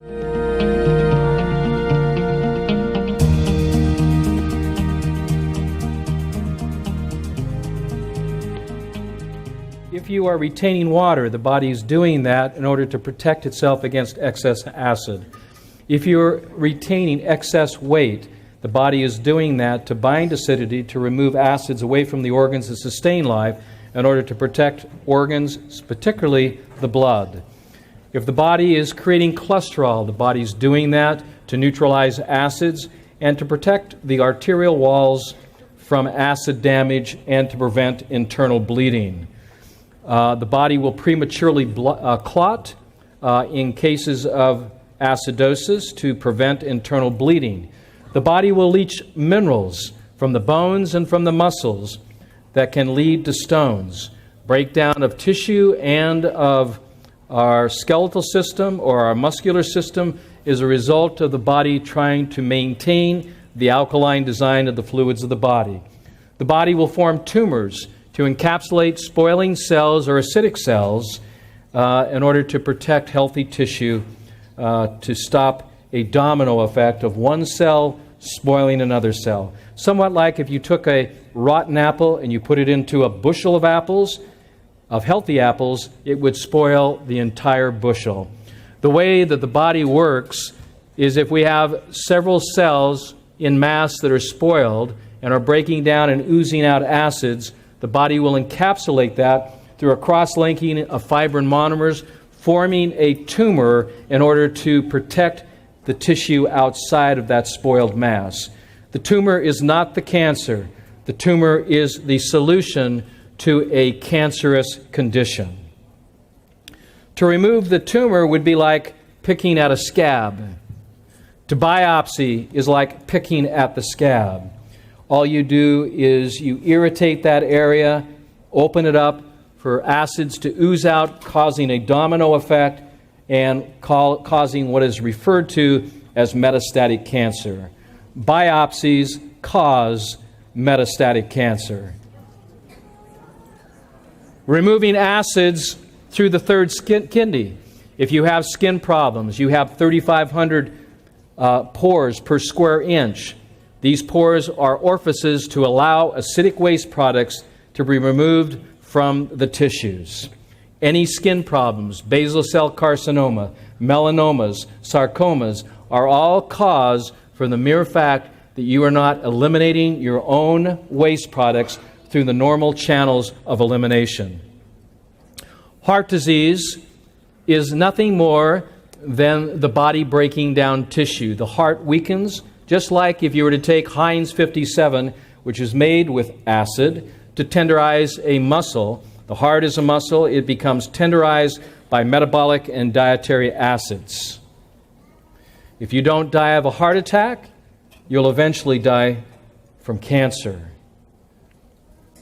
If you are retaining water, the body is doing that in order to protect itself against excess acid. If you're retaining excess weight, the body is doing that to bind acidity, to remove acids away from the organs and sustain life in order to protect organs, particularly the blood. If the body is creating cholesterol, the body is doing that to neutralize acids and to protect the arterial walls from acid damage and to prevent internal bleeding. The body will prematurely clot in cases of acidosis to prevent internal bleeding. The body will leach minerals from the bones and from the muscles that can lead to stones. Breakdown of tissue and of our skeletal system or our muscular system is a result of the body trying to maintain the alkaline design of the fluids of the body. The body will form tumors to encapsulate spoiling cells or acidic cells in order to protect healthy tissue, to stop a domino effect of one cell spoiling another cell. Somewhat like if you took a rotten apple and you put it into a bushel of apples, of healthy apples, it would spoil the entire bushel. The way that the body works is if we have several cells in mass that are spoiled and are breaking down and oozing out acids, the body will encapsulate that through a cross-linking of fibrin monomers, forming a tumor in order to protect the tissue outside of that spoiled mass. The tumor is not the cancer. The tumor is the solution to a cancerous condition. To remove the tumor would be like picking at a scab. To biopsy is like picking at the scab. All you do is you irritate that area, open it up for acids to ooze out, causing a domino effect and causing what is referred to as metastatic cancer. Biopsies cause metastatic cancer. Removing acids through the third kidney. If you have skin problems, you have 3,500 pores per square inch. These pores are orifices to allow acidic waste products to be removed from the tissues. Any skin problems, basal cell carcinoma, melanomas, sarcomas, are all caused from the mere fact that you are not eliminating your own waste products through the normal channels of elimination. Heart disease is nothing more than the body breaking down tissue. The heart weakens, just like if you were to take Heinz 57, which is made with acid, to tenderize a muscle. The heart is a muscle. It becomes tenderized by metabolic and dietary acids. If you don't die of a heart attack, you'll eventually die from cancer.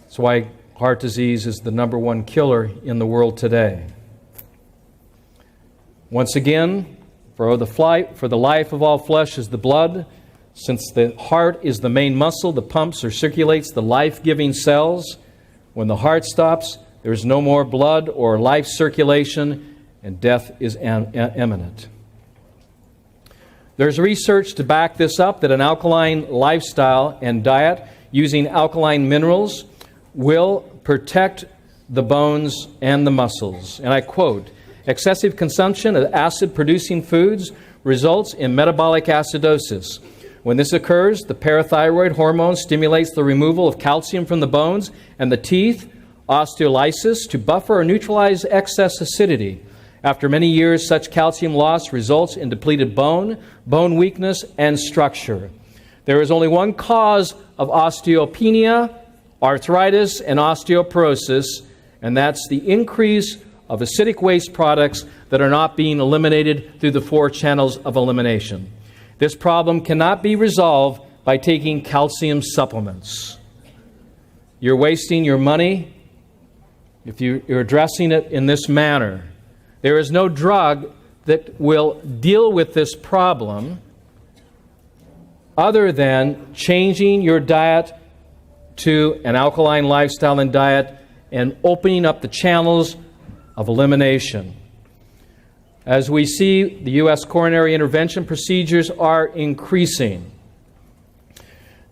That's why heart disease is the number one killer in the world today. Once again, for the life of all flesh is the blood. Since the heart is the main muscle that pumps or circulates the life-giving cells, when the heart stops, there is no more blood or life circulation, and death is imminent. There's research to back this up that an alkaline lifestyle and diet using alkaline minerals will protect the bones and the muscles. And I quote, "Excessive consumption of acid-producing foods results in metabolic acidosis. When this occurs, the parathyroid hormone stimulates the removal of calcium from the bones and the teeth, osteolysis, to buffer or neutralize excess acidity. After many years, such calcium loss results in depleted bone, bone weakness, and structure. There is only one cause of osteopenia, arthritis, and osteoporosis, and that's the increase of acidic waste products that are not being eliminated through the 4 channels of elimination. This problem cannot be resolved by taking calcium supplements. You're wasting your money if you're addressing it in this manner. There is no drug that will deal with this problem other than changing your diet to an alkaline lifestyle and diet and opening up the channels of elimination. As we see, the U.S. coronary intervention procedures are increasing.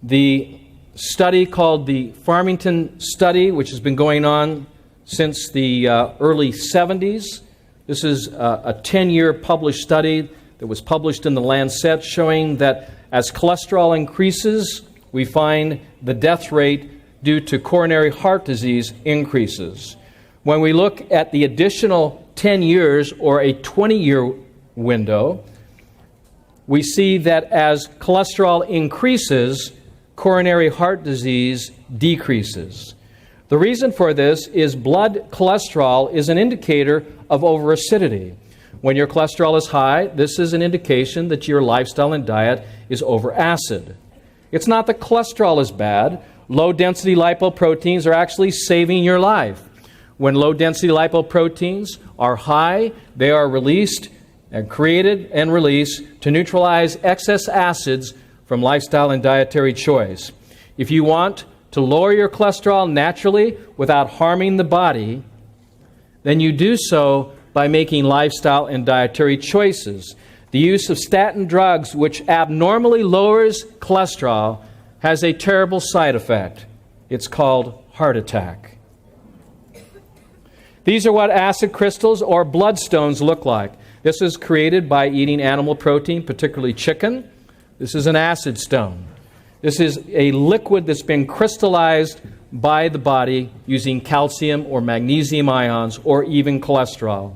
The study called the Farmington Study, which has been going on since the early 70s. This is a 10-year published study that was published in the Lancet showing that as cholesterol increases, we find the death rate due to coronary heart disease increases. When we look at the additional 10 years or a 20-year window, we see that as cholesterol increases, coronary heart disease decreases. The reason for this is blood cholesterol is an indicator of over-acidity. When your cholesterol is high, this is an indication that your lifestyle and diet is over-acid. It's not that cholesterol is bad. Low-density lipoproteins are actually saving your life. When low-density lipoproteins are high, they are released and created and released to neutralize excess acids from lifestyle and dietary choice. If you want to lower your cholesterol naturally without harming the body, then you do so by making lifestyle and dietary choices. The use of statin drugs, which abnormally lowers cholesterol, has a terrible side effect. It's called heart attack. These are what acid crystals or bloodstones look like. This is created by eating animal protein, particularly chicken. This is an acid stone. This is a liquid that's been crystallized by the body using calcium or magnesium ions or even cholesterol.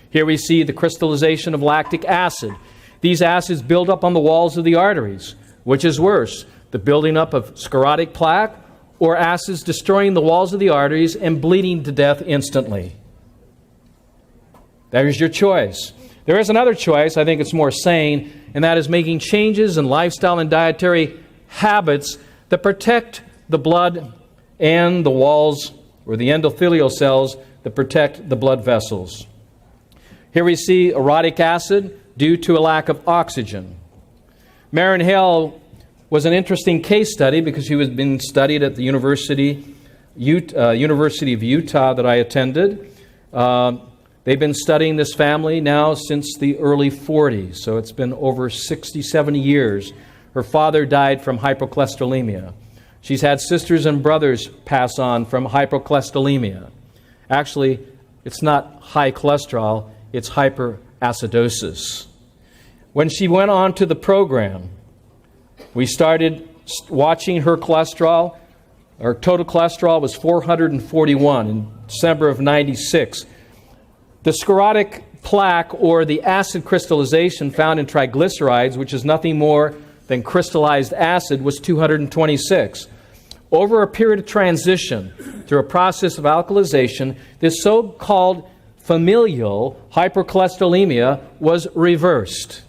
Here we see the crystallization of lactic acid. These acids build up on the walls of the arteries. Which is worse, the building up of sclerotic plaque or acids destroying the walls of the arteries and bleeding to death instantly? There's your choice. There is another choice, I think it's more sane, and that is making changes in lifestyle and dietary habits that protect the blood and the walls or the endothelial cells that protect the blood vessels. Here we see orotic acid due to a lack of oxygen. Marin Hale was an interesting case study because he was being studied at the University of Utah that I attended. They've been studying this family now since the early 40s, so it's been over 60, 70 years. Her father died from hypercholesterolemia. She's had sisters and brothers pass on from hypercholesterolemia. Actually, it's not high cholesterol, it's hyperacidosis. When she went on to the program, we started watching her cholesterol. Her total cholesterol was 441 in December of 96. The sclerotic plaque, or the acid crystallization found in triglycerides, which is nothing more than crystallized acid, was 226. Over a period of transition, through a process of alkalization, this so-called familial hypercholesterolemia was reversed.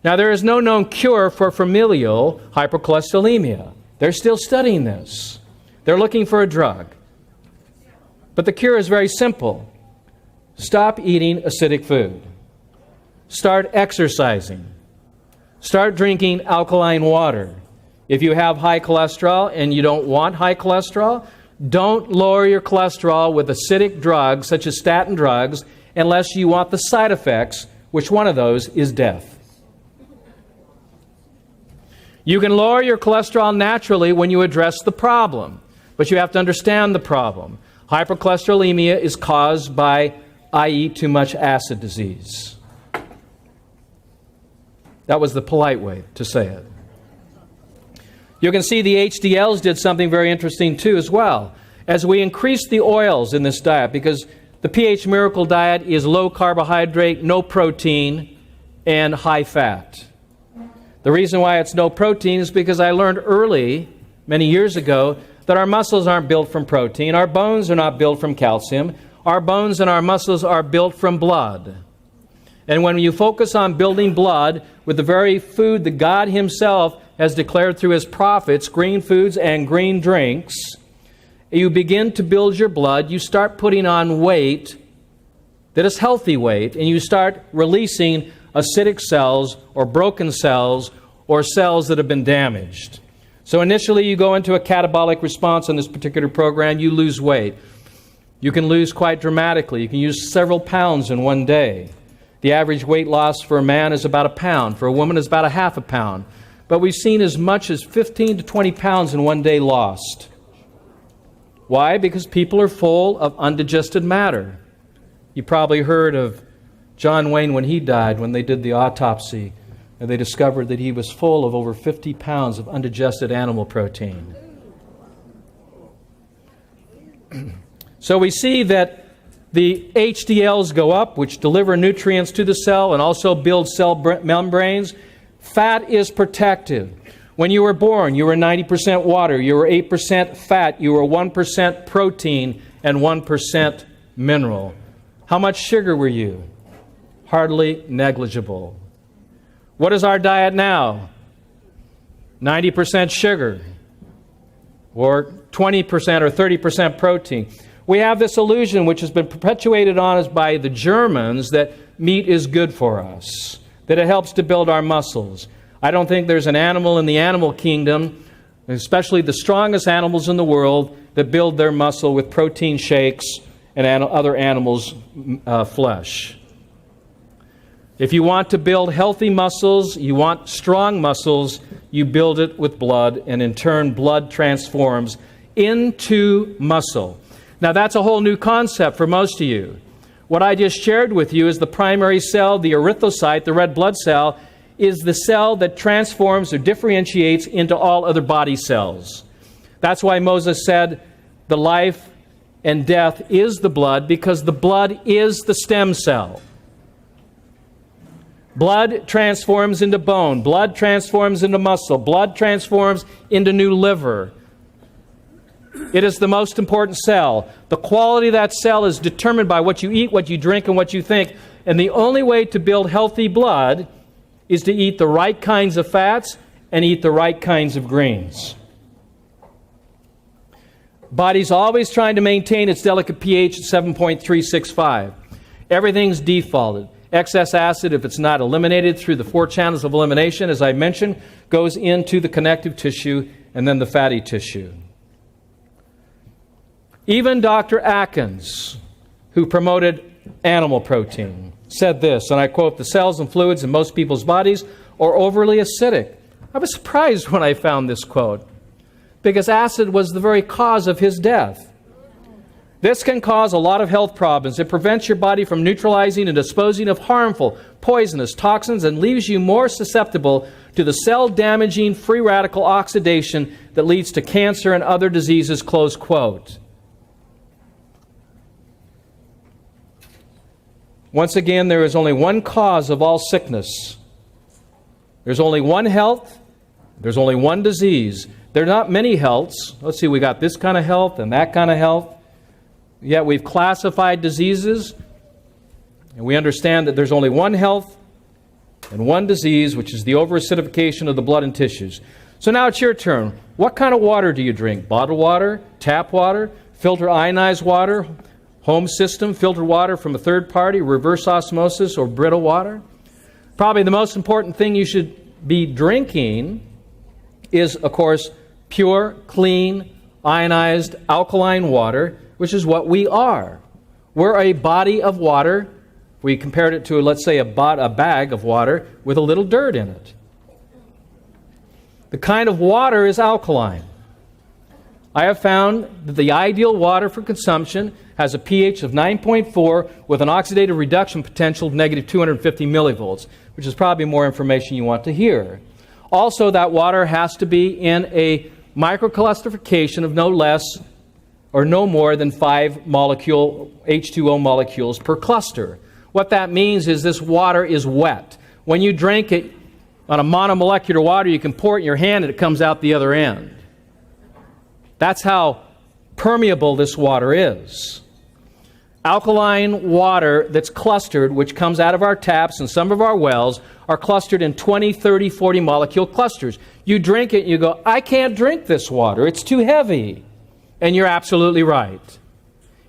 Now, there is no known cure for familial hypercholesterolemia. They're still studying this. They're looking for a drug. But the cure is very simple. Stop eating acidic food. Start exercising. Start drinking alkaline water. If you have high cholesterol and you don't want high cholesterol, don't lower your cholesterol with acidic drugs such as statin drugs unless you want the side effects, which one of those is death. You can lower your cholesterol naturally when you address the problem, but you have to understand the problem. Hypercholesterolemia is caused by I eat too much acid disease. That was the polite way to say it. You can see the HDLs did something very interesting too as well. As we increase the oils in this diet, because the pH Miracle diet is low carbohydrate, no protein, and high fat. The reason why it's no protein is because I learned early, many years ago, that our muscles aren't built from protein. Our bones are not built from calcium. Our bones and our muscles are built from blood. And when you focus on building blood with the very food that God Himself has declared through His prophets, green foods and green drinks, you begin to build your blood. You start putting on weight that is healthy weight, and you start releasing acidic cells or broken cells or cells that have been damaged. So initially you go into a catabolic response on this particular program, you lose weight. You can lose quite dramatically. You can use several pounds in one day. The average weight loss for a man is about a pound. For a woman is about a half a pound. But we've seen as much as 15 to 20 pounds in one day lost. Why? Because people are full of undigested matter. You probably heard of John Wayne when he died, when they did the autopsy, and they discovered that he was full of over 50 pounds of undigested animal protein. So we see that the HDLs go up, which deliver nutrients to the cell and also build cell membranes. Fat is protective. When you were born, you were 90% water, you were 8% fat, you were 1% protein, and 1% mineral. How much sugar were you? Hardly negligible. What is our diet now? 90% sugar, or 20% or 30% protein. We have this illusion which has been perpetuated on us by the Germans that meat is good for us, that it helps to build our muscles. I don't think there's an animal in the animal kingdom, especially the strongest animals in the world, that build their muscle with protein shakes and other animals' flesh. If you want to build healthy muscles, you want strong muscles, you build it with blood, and in turn, blood transforms into muscle. Now, that's a whole new concept for most of you. What I just shared with you is the primary cell, the erythrocyte, the red blood cell, is the cell that transforms or differentiates into all other body cells. That's why Moses said the life and death is the blood, because the blood is the stem cell. Blood transforms into bone. Blood transforms into muscle. Blood transforms into new liver. It is the most important cell. The quality of that cell is determined by what you eat, what you drink, and what you think. And the only way to build healthy blood is to eat the right kinds of fats and eat the right kinds of greens. Body's always trying to maintain its delicate pH at 7.365. Everything's defaulted. Excess acid, if it's not eliminated through the 4 channels of elimination, as I mentioned, goes into the connective tissue and then the fatty tissue. Even Dr. Atkins, who promoted animal protein, said this, and I quote, "The cells and fluids in most people's bodies are overly acidic." I was surprised when I found this quote, because acid was the very cause of his death. This can cause a lot of health problems. It prevents your body from neutralizing and disposing of harmful, poisonous toxins and leaves you more susceptible to the cell-damaging free radical oxidation that leads to cancer and other diseases, close quote. Once again, there is only one cause of all sickness. There's only one health. There's only one disease. There are not many healths. Let's see, we got this kind of health and that kind of health. Yet we've classified diseases, and we understand that there's only one health and one disease, which is the over-acidification of the blood and tissues. So now it's your turn. What kind of water do you drink? Bottled water, tap water, filter ionized water, home system, filtered water from a third party, reverse osmosis, or brittle water? Probably the most important thing you should be drinking is, of course, pure, clean, ionized, alkaline water, which is what we are. We're a body of water. We compared it to, let's say, a bag of water with a little dirt in it. The kind of water is alkaline. I have found that the ideal water for consumption has a pH of 9.4 with an oxidative reduction potential of negative 250 millivolts, which is probably more information you want to hear. Also, that water has to be in a microclustification of no less or no more than 5 molecule H2O molecules per cluster. What that means is this water is wet. When you drink it on a monomolecular water, you can pour it in your hand and it comes out the other end. That's how permeable this water is. Alkaline water that's clustered, which comes out of our taps and some of our wells, are clustered in 20, 30, 40 molecule clusters. You drink it and you go, I can't drink this water. It's too heavy. And you're absolutely right.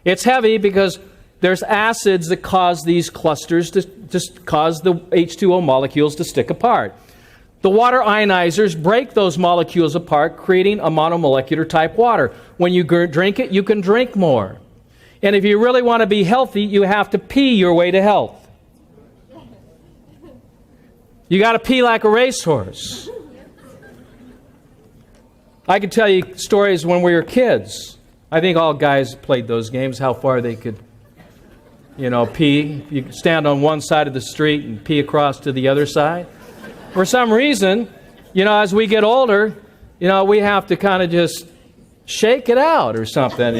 It's heavy because there's acids that cause these clusters to just cause the H2O molecules to stick apart. The water ionizers break those molecules apart, creating a monomolecular type water. When you drink it, you can drink more. And if you really want to be healthy, you have to pee your way to health. You got to pee like a racehorse. I could tell you stories when we were kids. I think all guys played those games, how far they could, pee. You stand on one side of the street and pee across to the other side. For some reason, as we get older, we have to kind of just shake it out or something,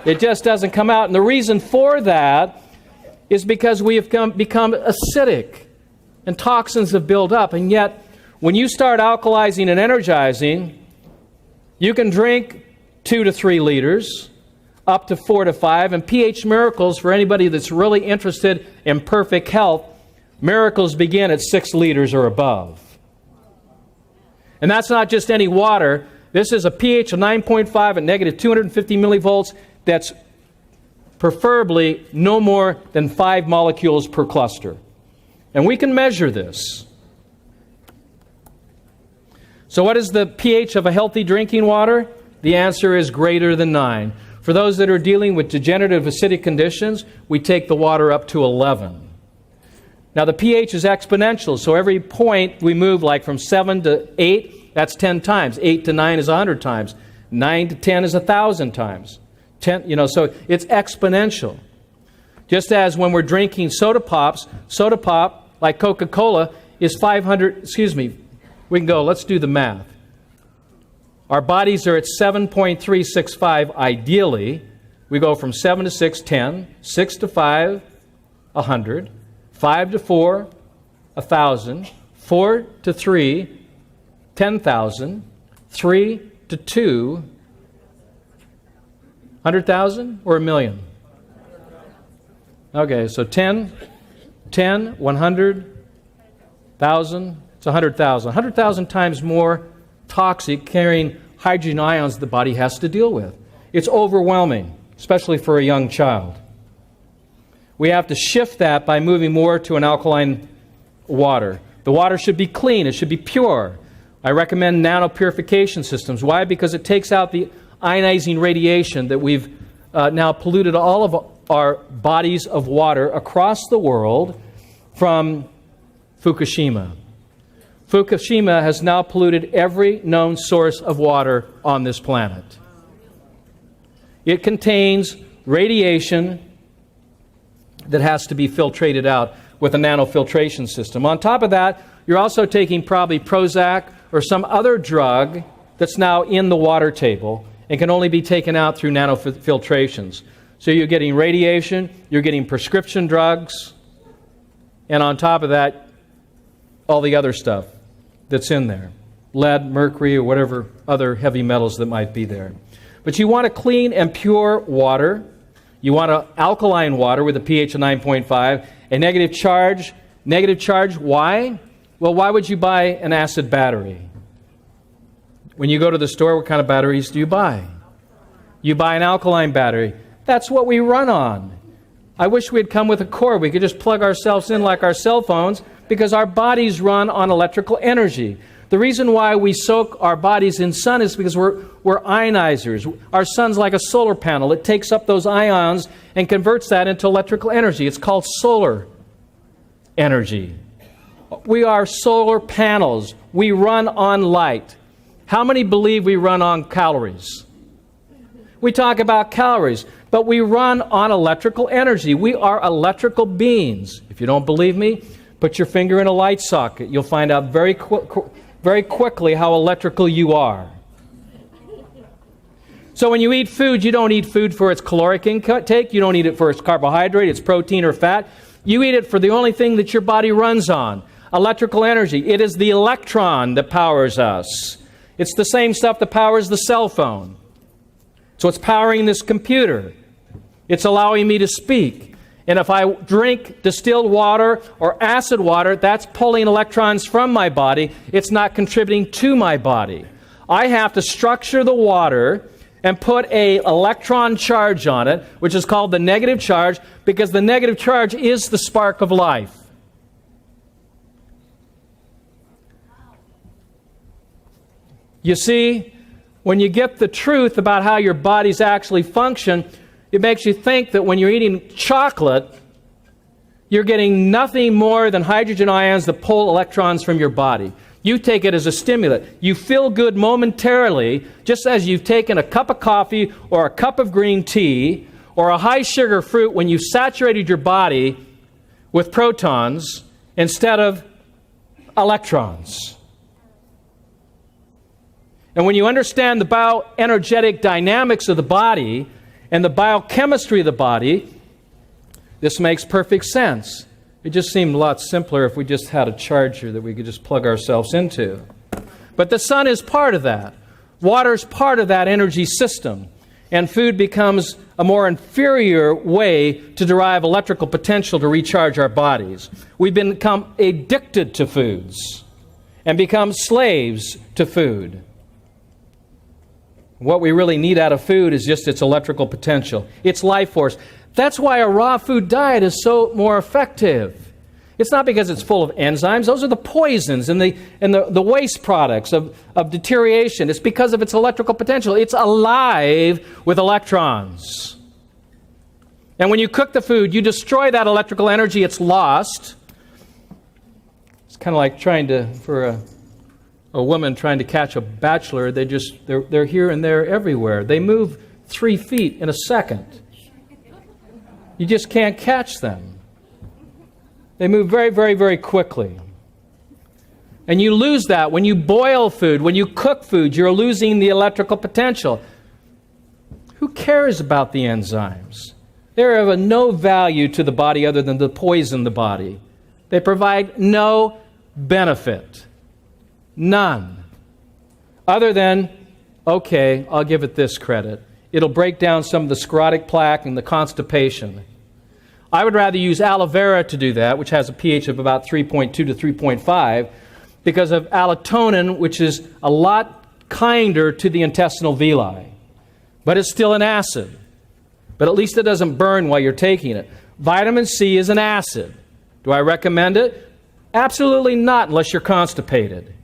It just doesn't come out. And the reason for that is because we have become acidic and toxins have built up. And yet, when you start alkalizing and energizing, you can drink 2 to 3 liters, up to 4 to 5. And pH miracles, for anybody that's really interested in perfect health, miracles begin at 6 liters or above. And that's not just any water. This is a pH of 9.5 at negative 250 millivolts. That's preferably no more than 5 molecules per cluster. And we can measure this. So what is the pH of a healthy drinking water? The answer is greater than 9. For those that are dealing with degenerative acidic conditions, we take the water up to 11. Now the pH is exponential, so every point we move like from 7 to 8, that's 10 times. 8 to 9 is 100 times. 9 to 10 is 1,000 times. 10, so it's exponential. Just as when we're drinking soda pop, like Coca-Cola, is 500, we can go, let's do the math. Our bodies are at 7.365 ideally. We go from 7 to 6, 10, 6 to 5, 100, 5 to 4, 1,000, 4 to 3, 10,000, 3 to 2, 100,000 or a million? Okay, so 10, 100, 1,000, it's 100,000. 100,000 times more toxic, carrying hydrogen ions the body has to deal with. It's overwhelming, especially for a young child. We have to shift that by moving more to an alkaline water. The water should be clean, it should be pure. I recommend nano-purification systems. Why? Because it takes out the ionizing radiation that we've now polluted all of our bodies of water across the world from Fukushima. Fukushima has now polluted every known source of water on this planet. It contains radiation that has to be filtrated out with a nanofiltration system. On top of that, you're also taking probably Prozac or some other drug that's now in the water table and can only be taken out through nanofiltrations. So you're getting radiation, you're getting prescription drugs, and on top of that, all the other stuff that's in there. Lead, mercury, or whatever other heavy metals that might be there. But you want a clean and pure water. You want an alkaline water with a pH of 9.5. A negative charge. Negative charge, why? Well, why would you buy an acid battery? When you go to the store, what kind of batteries do you buy? You buy an alkaline battery. That's what we run on. I wish we had come with a cord. We could just plug ourselves in like our cell phones because our bodies run on electrical energy. The reason why we soak our bodies in sun is because we're ionizers. Our sun's like a solar panel. It takes up those ions and converts that into electrical energy. It's called solar energy. We are solar panels. We run on light. How many believe we run on calories? We talk about calories, but we run on electrical energy. We are electrical beings. If you don't believe me, put your finger in a light socket. You'll find out very quickly how electrical you are. So when you eat food, you don't eat food for its caloric intake. You don't eat it for its carbohydrate, its protein or fat. You eat it for the only thing that your body runs on, electrical energy. It is the electron that powers us. It's the same stuff that powers the cell phone. So it's powering this computer. It's allowing me to speak. And if I drink distilled water or acid water, that's pulling electrons from my body. It's not contributing to my body. I have to structure the water and put an electron charge on it, which is called the negative charge, because the negative charge is the spark of life. You see, when you get the truth about how your bodies actually function, It makes you think that when you're eating chocolate, you're getting nothing more than hydrogen ions that pull electrons from your body. You take it as a stimulant. You feel good momentarily, just as you've taken a cup of coffee or a cup of green tea or a high-sugar fruit when you saturated your body with protons instead of electrons. And when you understand the bioenergetic dynamics of the body and the biochemistry of the body, this makes perfect sense. It just seemed a lot simpler if we just had a charger that we could just plug ourselves into. But the sun is part of that. Water is part of that energy system. And food becomes a more inferior way to derive electrical potential to recharge our bodies. We've become addicted to foods and become slaves to food. What we really need out of food is just its electrical potential, its life force. That's why a raw food diet is so more effective. It's not because it's full of enzymes. Those are the poisons and the waste products of deterioration. It's because of its electrical potential. It's alive with electrons. And when you cook the food, you destroy that electrical energy. It's lost. It's kind of like for a woman trying to catch a bachelor. They're here and there everywhere. They move 3 feet in a second. You just can't catch them. They move very, very, very quickly. And you lose that. When you boil food, when you cook food, you're losing the electrical potential. Who cares about the enzymes? They're of no value to the body other than to poison the body. They provide no benefit. None. Other than, okay, I'll give it this credit. It'll break down some of the sclerotic plaque and the constipation. I would rather use aloe vera to do that, which has a pH of about 3.2 to 3.5, because of allotonin, which is a lot kinder to the intestinal villi. But it's still an acid. But at least it doesn't burn while you're taking it. Vitamin C is an acid. Do I recommend it? Absolutely not, unless you're constipated.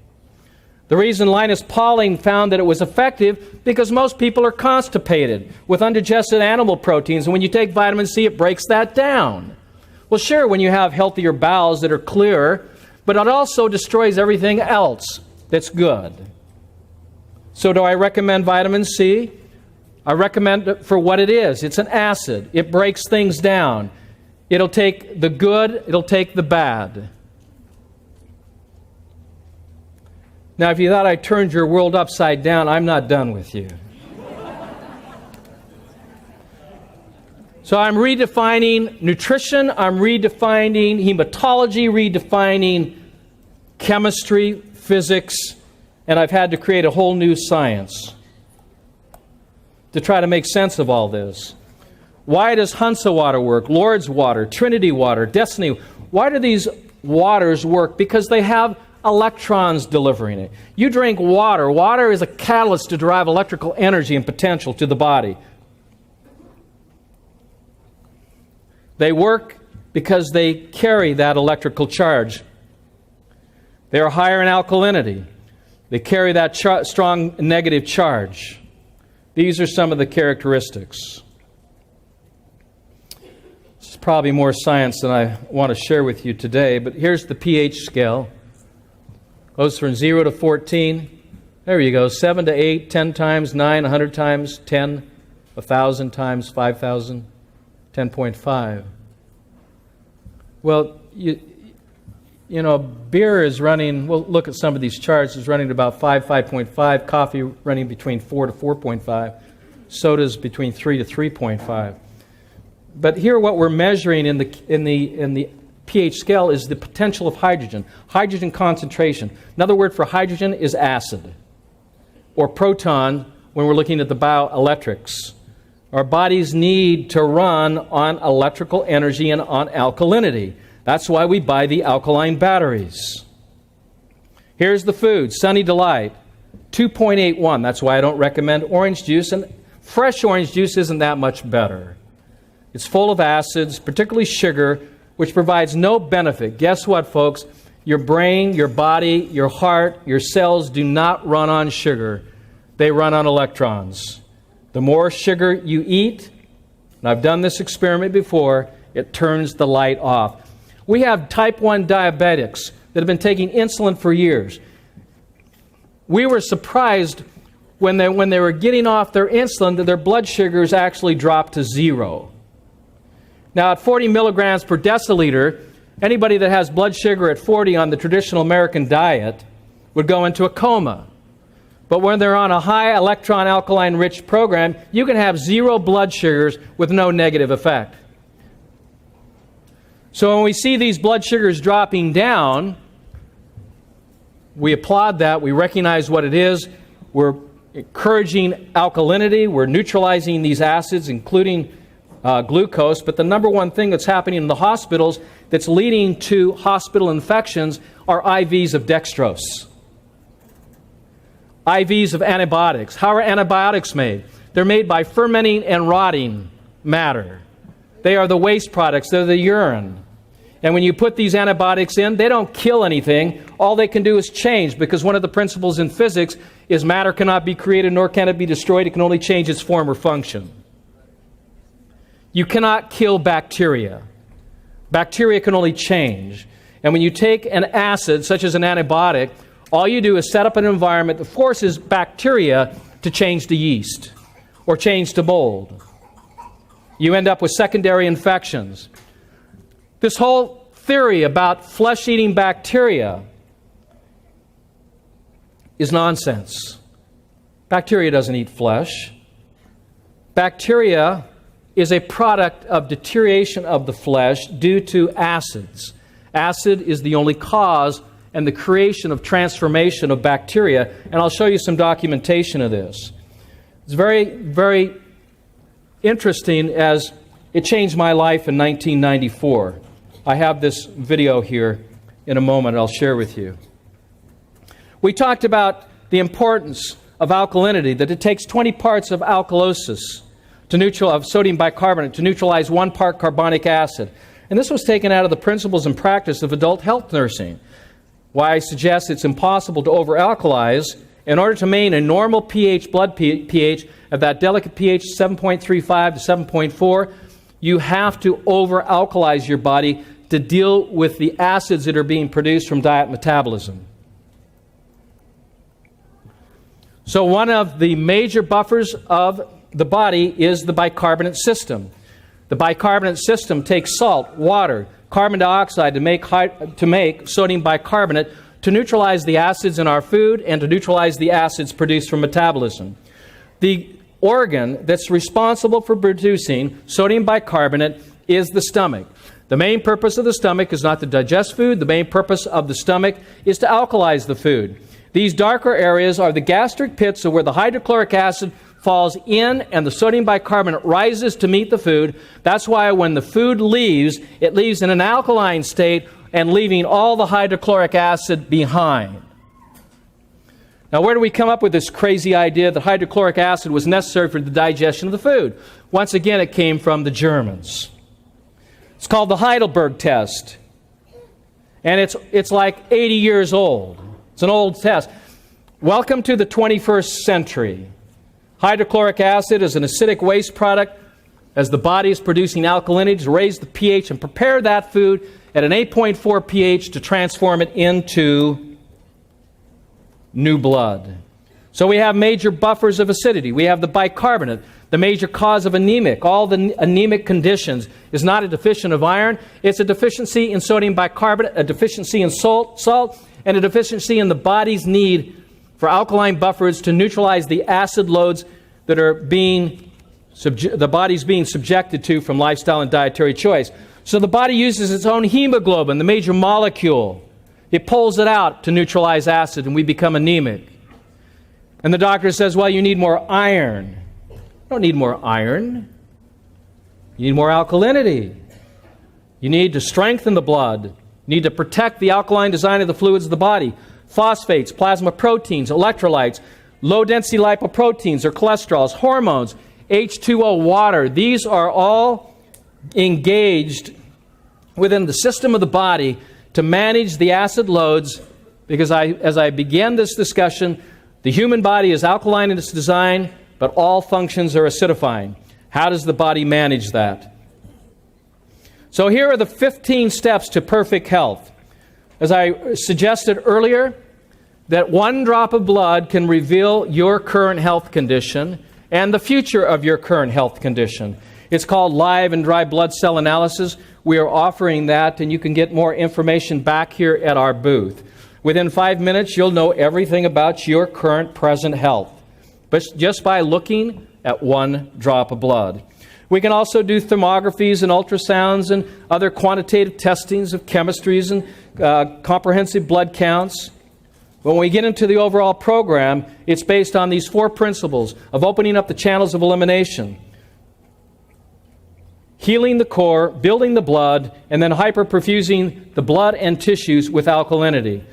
The reason Linus Pauling found that it was effective because most people are constipated with undigested animal proteins, and when you take vitamin C, it breaks that down. Well, sure, when you have healthier bowels that are clearer, but it also destroys everything else that's good. So do I recommend vitamin C? I recommend it for what it is. It's an acid. It breaks things down. It'll take the good, it'll take the bad. Now, if you thought I turned your world upside down, I'm not done with you. So I'm redefining nutrition, I'm redefining hematology, redefining chemistry, physics, and I've had to create a whole new science to try to make sense of all this. Why does Hansa water work? Lord's water, Trinity water, Destiny? Why do these waters work? Because they have electrons delivering it. You drink water. Water is a catalyst to derive electrical energy and potential to the body. They work because they carry that electrical charge. They are higher in alkalinity. They carry that strong negative charge. These are some of the characteristics. This is probably more science than I want to share with you today, but here's the pH scale. Goes from 0 to 14. There you go. 7 to 8, 10 times, 9, 100 times, 10, 1,000 times, 5,000, 10.5. Well, you know, beer is running, well, look at some of these charts, is running at about 5.5, coffee running between 4 to 4.5, sodas between 3 to 3.5. But here what we're measuring in the pH scale is the potential of hydrogen concentration. Another word for hydrogen is acid, or proton when we're looking at the bioelectrics. Our bodies need to run on electrical energy and on alkalinity. That's why we buy the alkaline batteries. Here's the food, Sunny Delight, 2.81. That's why I don't recommend orange juice, and fresh orange juice isn't that much better. It's full of acids, particularly sugar, which provides no benefit. Guess what, folks? Your brain, your body, your heart, your cells do not run on sugar. They run on electrons. The more sugar you eat, and I've done this experiment before, it turns the light off. We have type 1 diabetics that have been taking insulin for years. We were surprised when they were getting off their insulin that their blood sugars actually dropped to 0. Now, at 40 milligrams per deciliter, anybody that has blood sugar at 40 on the traditional American diet would go into a coma. But when they're on a high electron alkaline rich program, you can have 0 blood sugars with no negative effect. So when we see these blood sugars dropping down, we applaud that, we recognize what it is, we're encouraging alkalinity, we're neutralizing these acids, including glucose, but the number one thing that's happening in the hospitals that's leading to hospital infections are IVs of dextrose. IVs of antibiotics. How are antibiotics made? They're made by fermenting and rotting matter. They are the waste products, they're the urine. And when you put these antibiotics in, they don't kill anything. All they can do is change, because one of the principles in physics is matter cannot be created nor can it be destroyed. It can only change its form or function. You cannot kill bacteria. Bacteria can only change. And when you take an acid, such as an antibiotic, all you do is set up an environment that forces bacteria to change to yeast or change to mold. You end up with secondary infections. This whole theory about flesh-eating bacteria is nonsense. Bacteria doesn't eat flesh. Bacteria is a product of deterioration of the flesh due to acids. Acid is the only cause and the creation of transformation of bacteria, and I'll show you some documentation of this. It's very, very interesting, as it changed my life in 1994. I have this video here in a moment I'll share with you. We talked about the importance of alkalinity, that it takes 20 parts of alkalosis of sodium bicarbonate to neutralize 1 part carbonic acid. And this was taken out of the principles and practice of adult health nursing. Why I suggest it's impossible to over-alkalize. In order to maintain a normal pH, blood pH, of that delicate pH 7.35 to 7.4, you have to over-alkalize your body to deal with the acids that are being produced from diet metabolism. So one of the major buffers of the body is the bicarbonate system. The bicarbonate system takes salt, water, carbon dioxide to make sodium bicarbonate to neutralize the acids in our food and to neutralize the acids produced from metabolism. The organ that's responsible for producing sodium bicarbonate is the stomach. The main purpose of the stomach is not to digest food. The main purpose of the stomach is to alkalize the food. These darker areas are the gastric pits, where the hydrochloric acid falls in and the sodium bicarbonate rises to meet the food. That's why when the food leaves, it leaves in an alkaline state and leaving all the hydrochloric acid behind. Now, where do we come up with this crazy idea that hydrochloric acid was necessary for the digestion of the food? Once again, it came from the Germans. It's called the Heidelberg Test. And it's like 80 years old. It's an old test. Welcome to the 21st century. Hydrochloric acid is an acidic waste product as the body is producing alkalinity to raise the pH and prepare that food at an 8.4 pH to transform it into new blood. So we have major buffers of acidity. We have the bicarbonate, the major cause of anemic. All the anemic conditions is not a deficiency of iron. It's a deficiency in sodium bicarbonate, a deficiency in salt, and a deficiency in the body's need for alkaline buffers to neutralize the acid loads that are the body's being subjected to from lifestyle and dietary choice. So the body uses its own hemoglobin, the major molecule. It pulls it out to neutralize acid, and we become anemic. And the doctor says, well, you need more iron. You don't need more iron. You need more alkalinity. You need to strengthen the blood. You need to protect the alkaline design of the fluids of the body. Phosphates, plasma proteins, electrolytes, low-density lipoproteins or cholesterols, hormones, H2O, water. These are all engaged within the system of the body to manage the acid loads, because as I began this discussion, the human body is alkaline in its design, but all functions are acidifying. How does the body manage that? So here are the 15 steps to perfect health. As I suggested earlier, that one drop of blood can reveal your current health condition and the future of your current health condition. It's called live and dry blood cell analysis. We are offering that, and you can get more information back here at our booth. Within 5 minutes, you'll know everything about your current present health, but just by looking at one drop of blood. We can also do thermographies and ultrasounds and other quantitative testings of chemistries and comprehensive blood counts. When we get into the overall program, it's based on these 4 principles of opening up the channels of elimination, healing the core, building the blood, and then hyperperfusing the blood and tissues with alkalinity.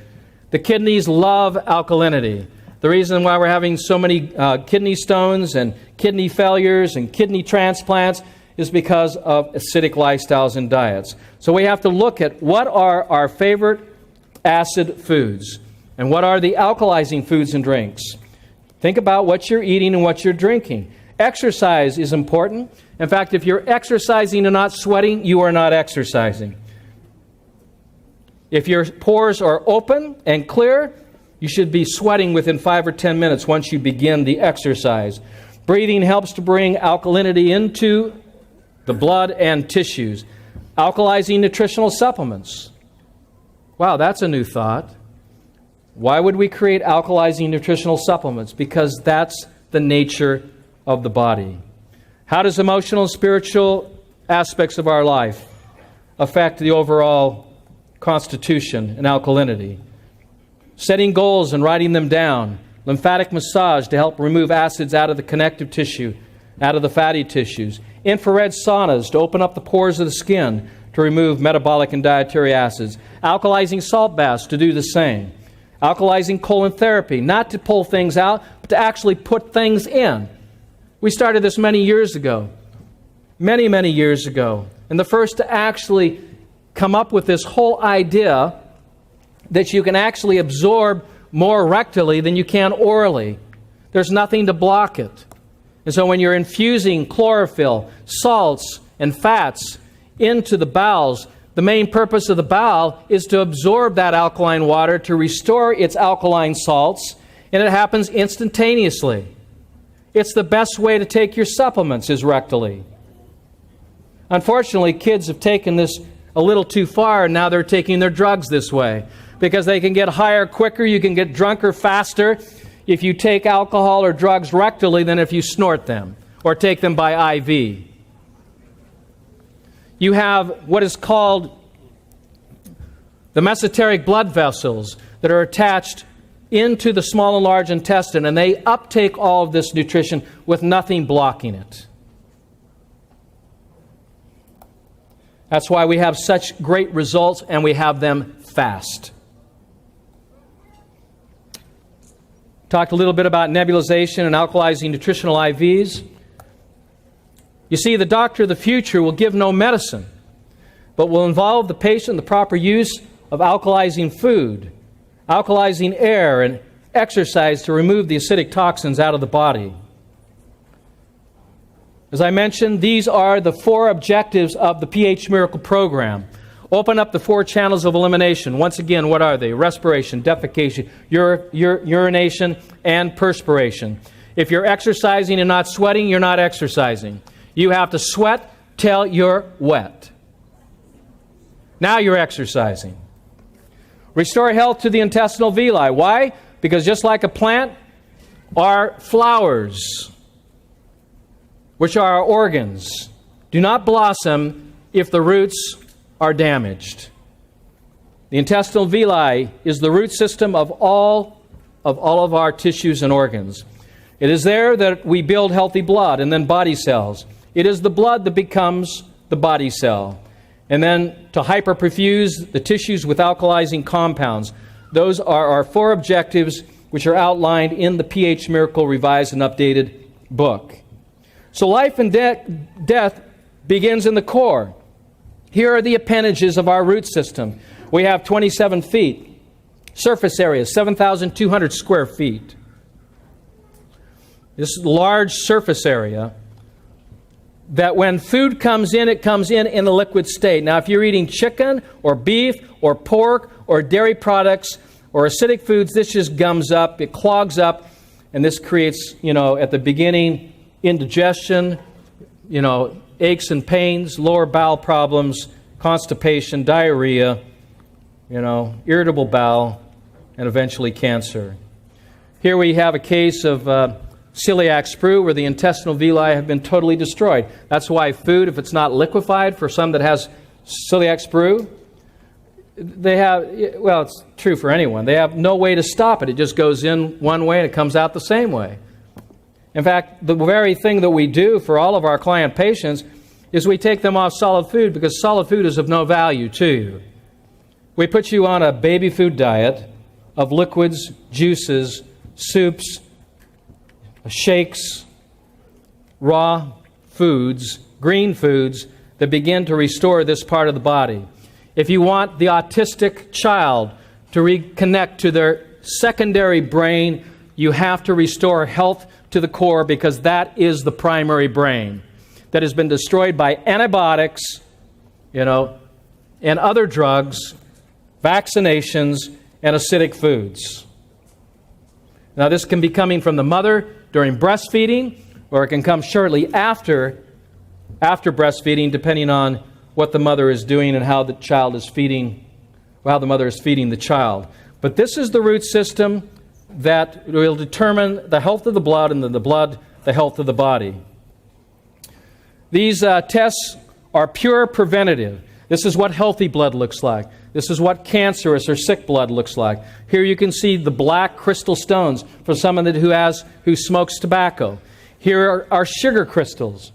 The kidneys love alkalinity. The reason why we're having so many kidney stones and kidney failures and kidney transplants is because of acidic lifestyles and diets. So we have to look at what are our favorite acid foods and what are the alkalizing foods and drinks. Think about what you're eating and what you're drinking. Exercise is important. In fact, if you're exercising and not sweating, you are not exercising. If your pores are open and clear, you should be sweating within 5 or 10 minutes once you begin the exercise. Breathing helps to bring alkalinity into the blood and tissues. Alkalizing nutritional supplements. Wow, that's a new thought. Why would we create alkalizing nutritional supplements? Because that's the nature of the body. How does emotional and spiritual aspects of our life affect the overall constitution and alkalinity? Setting goals and writing them down. Lymphatic massage to help remove acids out of the connective tissue, out of the fatty tissues. Infrared saunas to open up the pores of the skin to remove metabolic and dietary acids. Alkalizing salt baths to do the same. Alkalizing colon therapy, not to pull things out, but to actually put things in. We started this many years ago. Many, many years ago. And the first to actually come up with this whole idea that you can actually absorb more rectally than you can orally. There's nothing to block it. And so when you're infusing chlorophyll, salts, and fats into the bowels, the main purpose of the bowel is to absorb that alkaline water, to restore its alkaline salts, and it happens instantaneously. It's the best way to take your supplements is rectally. Unfortunately, kids have taken this a little too far, and now they're taking their drugs this way. Because they can get higher quicker, you can get drunker faster if you take alcohol or drugs rectally than if you snort them or take them by IV. You have what is called the mesenteric blood vessels that are attached into the small and large intestine, and they uptake all of this nutrition with nothing blocking it. That's why we have such great results, and we have them fast. Talked a little bit about nebulization and alkalizing nutritional IVs. You see, the doctor of the future will give no medicine, but will involve the patient in the proper use of alkalizing food, alkalizing air, and exercise to remove the acidic toxins out of the body. As I mentioned, these are the 4 objectives of the pH Miracle program. Open up the 4 channels of elimination. Once again, what are they? Respiration, defecation, urination, and perspiration. If you're exercising and not sweating, you're not exercising. You have to sweat till you're wet. Now you're exercising. Restore health to the intestinal villi. Why? Because just like a plant, our flowers, which are our organs, do not blossom if the roots are damaged. The intestinal villi is the root system of all of our tissues and organs. It is there that we build healthy blood and then body cells. It is the blood that becomes the body cell. And then to hyperperfuse the tissues with alkalizing compounds. Those are our 4 objectives which are outlined in the pH Miracle Revised and Updated book. So life and death begins in the core. Here are the appendages of our root system. We have 27 feet. Surface area, 7,200 square feet. This large surface area that when food comes in, it comes in a liquid state. Now, if you're eating chicken or beef or pork or dairy products or acidic foods, this just gums up, it clogs up, and this creates, at the beginning, indigestion, aches and pains, lower bowel problems, constipation, diarrhea, irritable bowel, and eventually cancer. Here we have a case of celiac sprue where the intestinal villi have been totally destroyed. That's why food, if it's not liquefied, for some that has celiac sprue, it's true for anyone. They have no way to stop it. It just goes in one way and it comes out the same way. In fact, the very thing that we do for all of our client patients is we take them off solid food because solid food is of no value to you. We put you on a baby food diet of liquids, juices, soups, shakes, raw foods, green foods that begin to restore this part of the body. If you want the autistic child to reconnect to their secondary brain, you have to restore health to the core because that is the primary brain that has been destroyed by antibiotics, and other drugs, vaccinations, and acidic foods. Now, this can be coming from the mother during breastfeeding, or it can come shortly after breastfeeding, depending on what the mother is doing and how the child is feeding, how the mother is feeding the child. But this is the root system that will determine the health of the blood, and the blood, the health of the body. These tests are pure preventative. This is what healthy blood looks like. This is what cancerous or sick blood looks like. Here you can see the black crystal stones for someone who smokes tobacco. Here are sugar crystals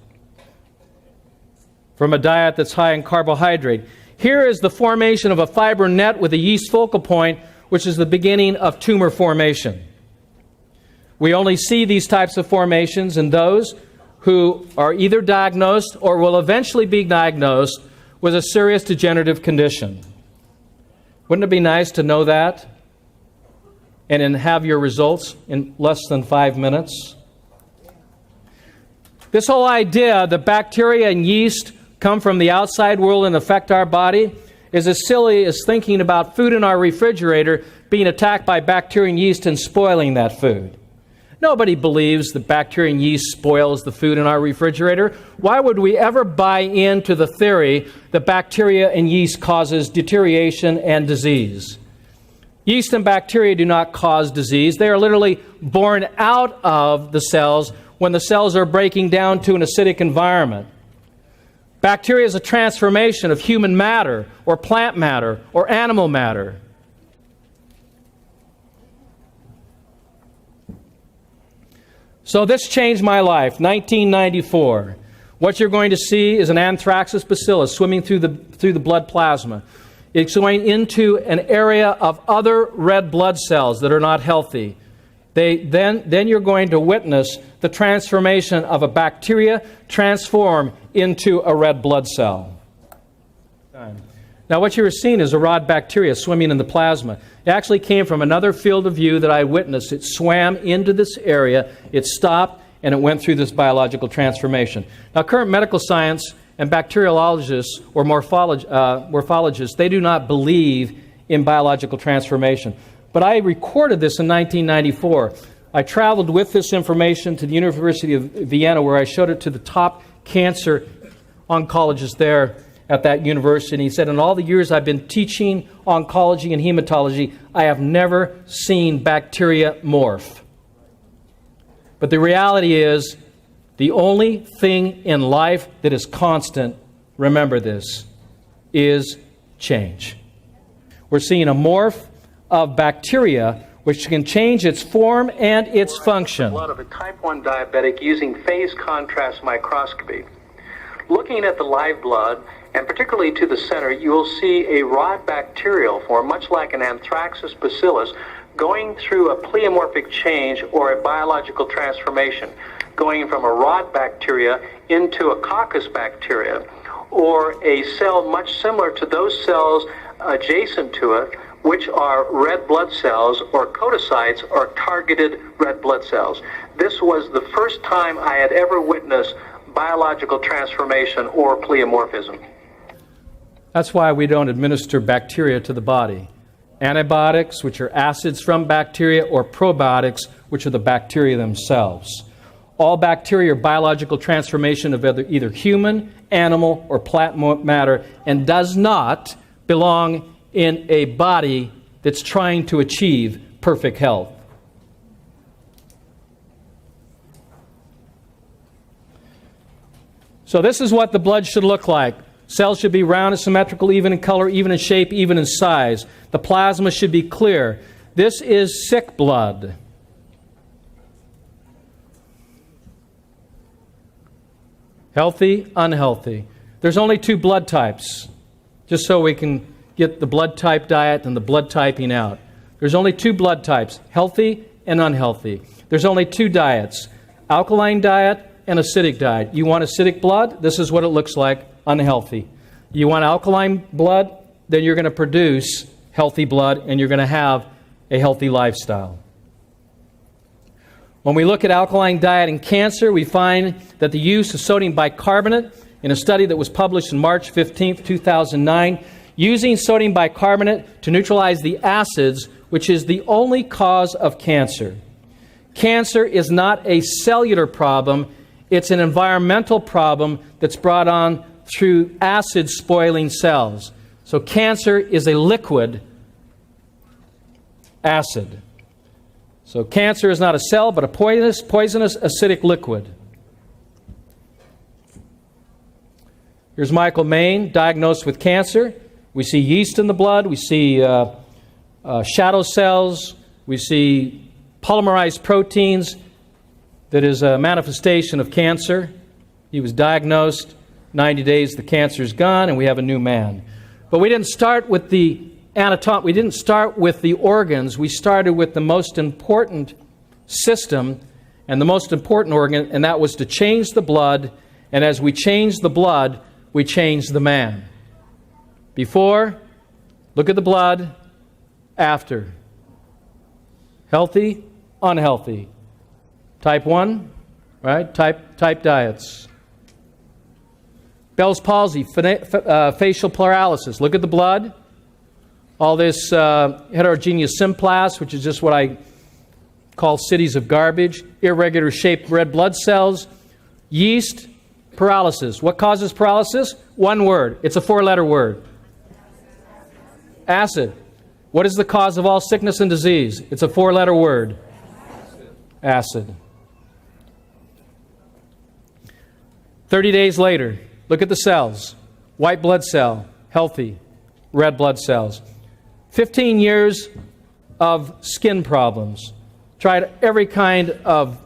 from a diet that's high in carbohydrate. Here is the formation of a fiber net with a yeast focal point, which is the beginning of tumor formation. We only see these types of formations in those who are either diagnosed or will eventually be diagnosed with a serious degenerative condition. Wouldn't it be nice to know that and then have your results in less than 5 minutes? This whole idea that bacteria and yeast come from the outside world and affect our body is as silly as thinking about food in our refrigerator being attacked by bacteria and yeast and spoiling that food. Nobody believes that bacteria and yeast spoils the food in our refrigerator. Why would we ever buy into the theory that bacteria and yeast causes deterioration and disease? Yeast and bacteria do not cause disease. They are literally born out of the cells when the cells are breaking down to an acidic environment. Bacteria is a transformation of human matter or plant matter or animal matter. So this changed my life, 1994. What you're going to see is an anthraxis bacillus swimming through the blood plasma. It's going into an area of other red blood cells that are not healthy. Then you're going to witness the transformation of a bacteria transform into a red blood cell. Now what you were seeing is a raw bacteria swimming in the plasma. It actually came from another field of view that I witnessed. It swam into this area, it stopped, and it went through this biological transformation. Now current medical science and bacteriologists or morphologists, they do not believe in biological transformation. But I recorded this in 1994. I traveled with this information to the University of Vienna, where I showed it to the top cancer oncologist there at that university. And he said, in all the years I've been teaching oncology and hematology, I have never seen bacteria morph. But the reality is, the only thing in life that is constant, remember this, is change. We're seeing a morph of bacteria which can change its form and its function. Blood of a type 1 diabetic using phase contrast microscopy. Looking at the live blood, and particularly to the center, you will see a rod bacterial form, much like an anthraxis bacillus, going through a pleomorphic change or a biological transformation, going from a rod bacteria into a coccus bacteria, or a cell much similar to those cells adjacent to it, which are red blood cells or podocytes or targeted red blood cells. This was the first time I had ever witnessed biological transformation, or pleomorphism. That's why we don't administer bacteria to the body. Antibiotics, which are acids from bacteria, or probiotics, which are the bacteria themselves. All bacteria are biological transformation of either human, animal, or plant matter, and does not belong in a body that's trying to achieve perfect health. So this is what the blood should look like. Cells should be round and symmetrical, even in color, even in shape, even in size. The plasma should be clear. This is sick blood. Healthy, unhealthy. There's only two blood types, just so we can get the blood type diet and the blood typing out. There's only two blood types, healthy and unhealthy. There's only two diets, alkaline diet and acidic diet. You want acidic blood? This is what it looks like, unhealthy. You want alkaline blood? Then you're going to produce healthy blood and you're going to have a healthy lifestyle. When we look at alkaline diet in cancer, we find that the use of sodium bicarbonate in a study that was published on March 15, 2009, using sodium bicarbonate to neutralize the acids, which is the only cause of cancer. Cancer is not a cellular problem, it's an environmental problem that's brought on through acid spoiling cells. So cancer is a liquid acid. So cancer is not a cell, but a poisonous acidic liquid. Here's Michael Maine, diagnosed with cancer. We see yeast in the blood. We see shadow cells. We see polymerized proteins. That is a manifestation of cancer. He was diagnosed. 90 days, the cancer is gone, and we have a new man. But we didn't start with the we didn't start with the organs. We started with the most important system and the most important organ, and that was to change the blood. And as we changed the blood, we changed the man. Before, look at the blood. After, healthy, unhealthy. Type 1, right? Type diets. Bell's palsy, facial paralysis. Look at the blood. All this heterogeneous symplas, which is just what I call cities of garbage. Irregular shaped red blood cells. Yeast, paralysis. What causes paralysis? One word. It's a four-letter word. Acid. What is the cause of all sickness and disease? It's a four-letter word. Acid. 30 days later, look at the cells. White blood cell, healthy. Red blood cells. 15 years of skin problems. Tried every kind of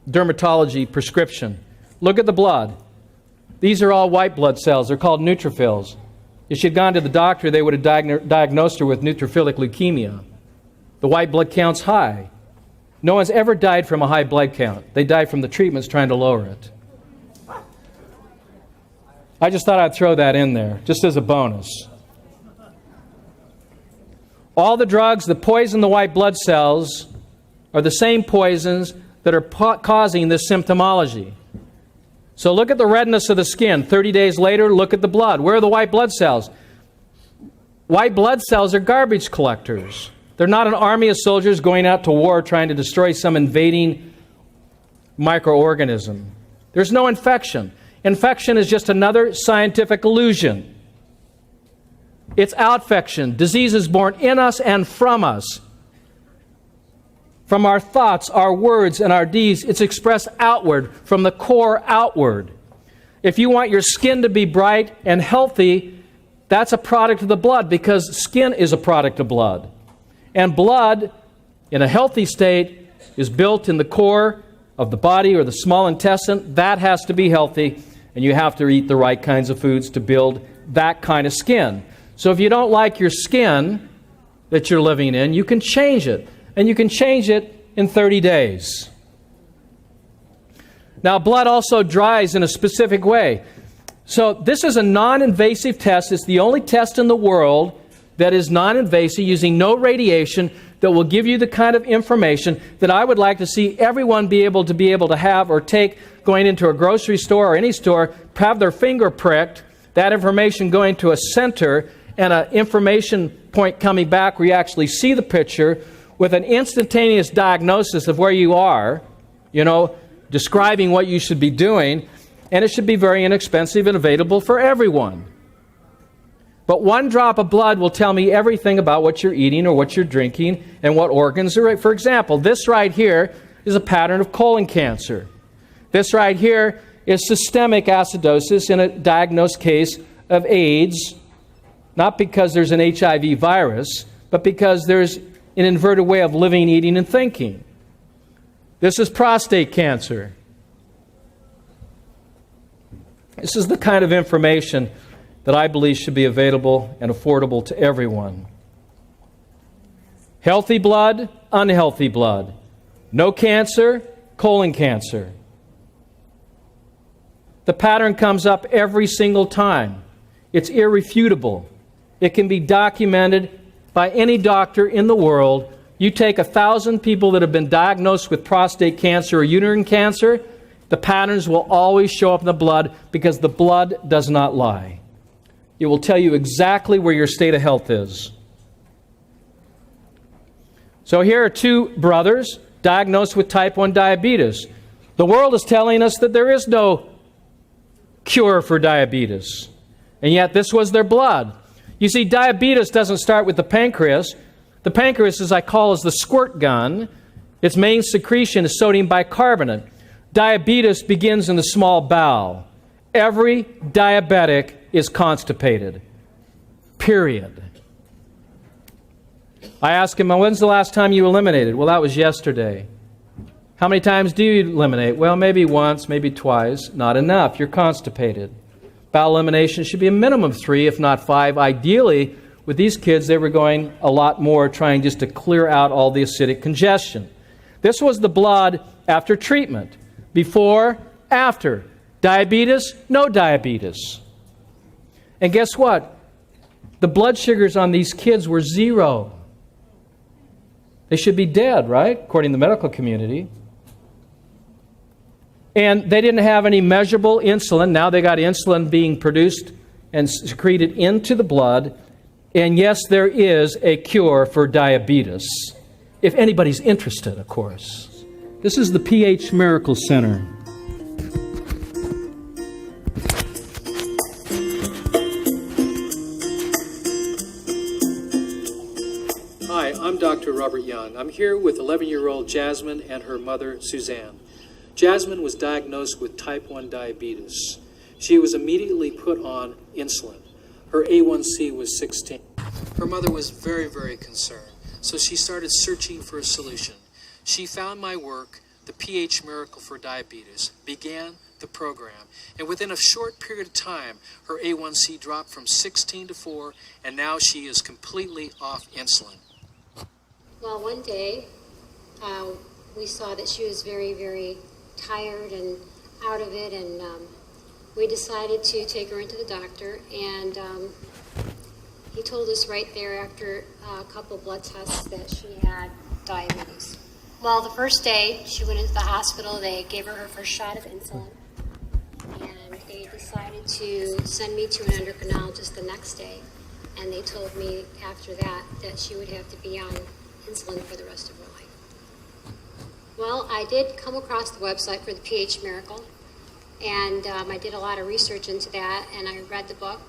dermatology prescription. Look at the blood. These are all white blood cells. They're called neutrophils. If she'd gone to the doctor, they would have diagnosed her with neutrophilic leukemia. The white blood count's high. No one's ever died from a high blood count. They died from the treatments trying to lower it. I just thought I'd throw that in there, just as a bonus. All the drugs that poison the white blood cells are the same poisons that are causing this symptomology. So look at the redness of the skin. 30 days later, look at the blood. Where are the white blood cells? White blood cells are garbage collectors. They're not an army of soldiers going out to war trying to destroy some invading microorganism. There's no infection. Infection is just another scientific illusion. It's outfection. Disease is born in us and from us. From our thoughts, our words, and our deeds, it's expressed outward, from the core outward. If you want your skin to be bright and healthy, that's a product of the blood, because skin is a product of blood. And blood, in a healthy state, is built in the core of the body or the small intestine. That has to be healthy, and you have to eat the right kinds of foods to build that kind of skin. So if you don't like your skin that you're living in, you can change it. And you can change it in 30 days. Now, blood also dries in a specific way. So this is a non-invasive test. It's the only test in the world that is non-invasive, using no radiation, that will give you the kind of information that I would like to see everyone be able to have or take going into a grocery store or any store, have their finger pricked, that information going to a center, and an information point coming back where you actually see the picture with an instantaneous diagnosis of where you are, describing what you should be doing, and it should be very inexpensive and available for everyone. But one drop of blood will tell me everything about what you're eating or what you're drinking and what organs are right. For example, this right here is a pattern of colon cancer. This right here is systemic acidosis in a diagnosed case of AIDS, not because there's an HIV virus, but because there's an inverted way of living, eating, and thinking. This is prostate cancer. This is the kind of information that I believe should be available and affordable to everyone. Healthy blood, unhealthy blood. No cancer, colon cancer. The pattern comes up every single time. It's irrefutable. It can be documented by any doctor in the world. You take 1,000 people that have been diagnosed with prostate cancer or uterine cancer, the patterns will always show up in the blood because the blood does not lie. It will tell you exactly where your state of health is. So here are two brothers diagnosed with type 1 diabetes. The world is telling us that there is no cure for diabetes. And yet this was their blood. You see, diabetes doesn't start with the pancreas. The pancreas, as I call, is the squirt gun. Its main secretion is sodium bicarbonate. Diabetes begins in the small bowel. Every diabetic is constipated. Period. I ask him, when's the last time you eliminated? Well, that was yesterday. How many times do you eliminate? Well, maybe once, maybe twice. Not enough. You're constipated. Bowel elimination should be a minimum of 3, if not 5. Ideally, with these kids, they were going a lot more, trying just to clear out all the acidic congestion. This was the blood after treatment. Before, after. Diabetes, no diabetes. And guess what? The blood sugars on these kids were 0. They should be dead, right? According to the medical community. And they didn't have any measurable insulin. Now they got insulin being produced and secreted into the blood. And yes, there is a cure for diabetes. If anybody's interested, of course. This is the pH Miracle Center. Hi, I'm Dr. Robert Young. I'm here with 11-year-old Jasmine and her mother, Suzanne. Jasmine was diagnosed with type 1 diabetes. She was immediately put on insulin. Her A1C was 16. Her mother was very, very concerned, so she started searching for a solution. She found my work, The pH Miracle for Diabetes, began the program, and within a short period of time, her A1C dropped from 16 to 4, and now she is completely off insulin. Well, one day, we saw that she was very, very tired and out of it, and we decided to take her into the doctor, and he told us right there after a couple blood tests that she had diabetes. Well, the first day she went into the hospital, they gave her first shot of insulin, and they decided to send me to an endocrinologist the next day, and they told me after that that she would have to be on insulin for the rest of her life. Well, I did come across the website for the pH Miracle, and I did a lot of research into that, and I read the book.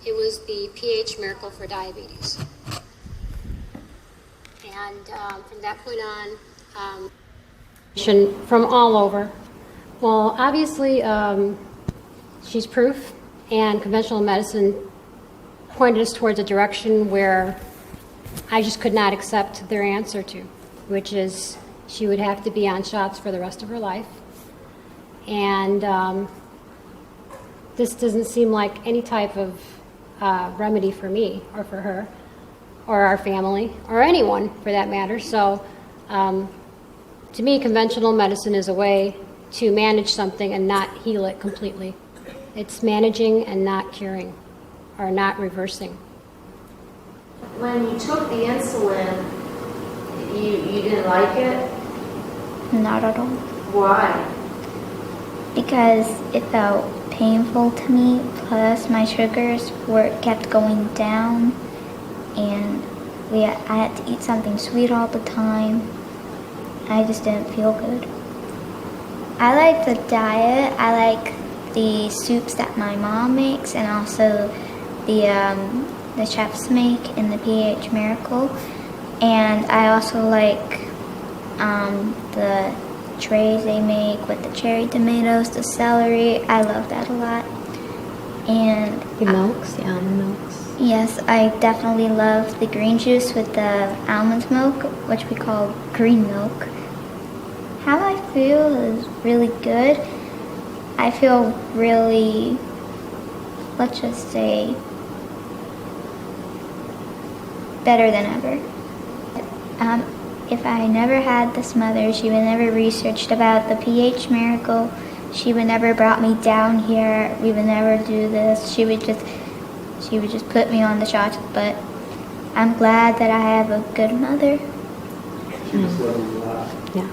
It was the pH Miracle for Diabetes. And from that point on, from all over. Well, obviously, she's proof, and conventional medicine pointed us towards a direction where I just could not accept their answer to, which is she would have to be on shots for the rest of her life. And this doesn't seem like any type of remedy for me or for her or our family or anyone for that matter. So to me, conventional medicine is a way to manage something and not heal it completely. It's managing and not curing or not reversing. When you took the insulin, you didn't like it? Not at all. Why? because it felt painful to me, plus my sugars kept going down, and I had to eat something sweet all the time. I just didn't feel good. I like the diet. I like the soups that my mom makes, and also the chefs make in the PH Miracle. And I also like the trays they make with the cherry tomatoes, the celery. I love that a lot. And the milks, the almond milks. Yes, I definitely love the green juice with the almond milk, which we call green milk. How I feel is really good. I feel really, let's just say, better than ever. If I never had this mother, she would never researched about the PH Miracle. She would never brought me down here. We would never do this. She would just put me on the shots. But I'm glad that I have a good mother. Yeah.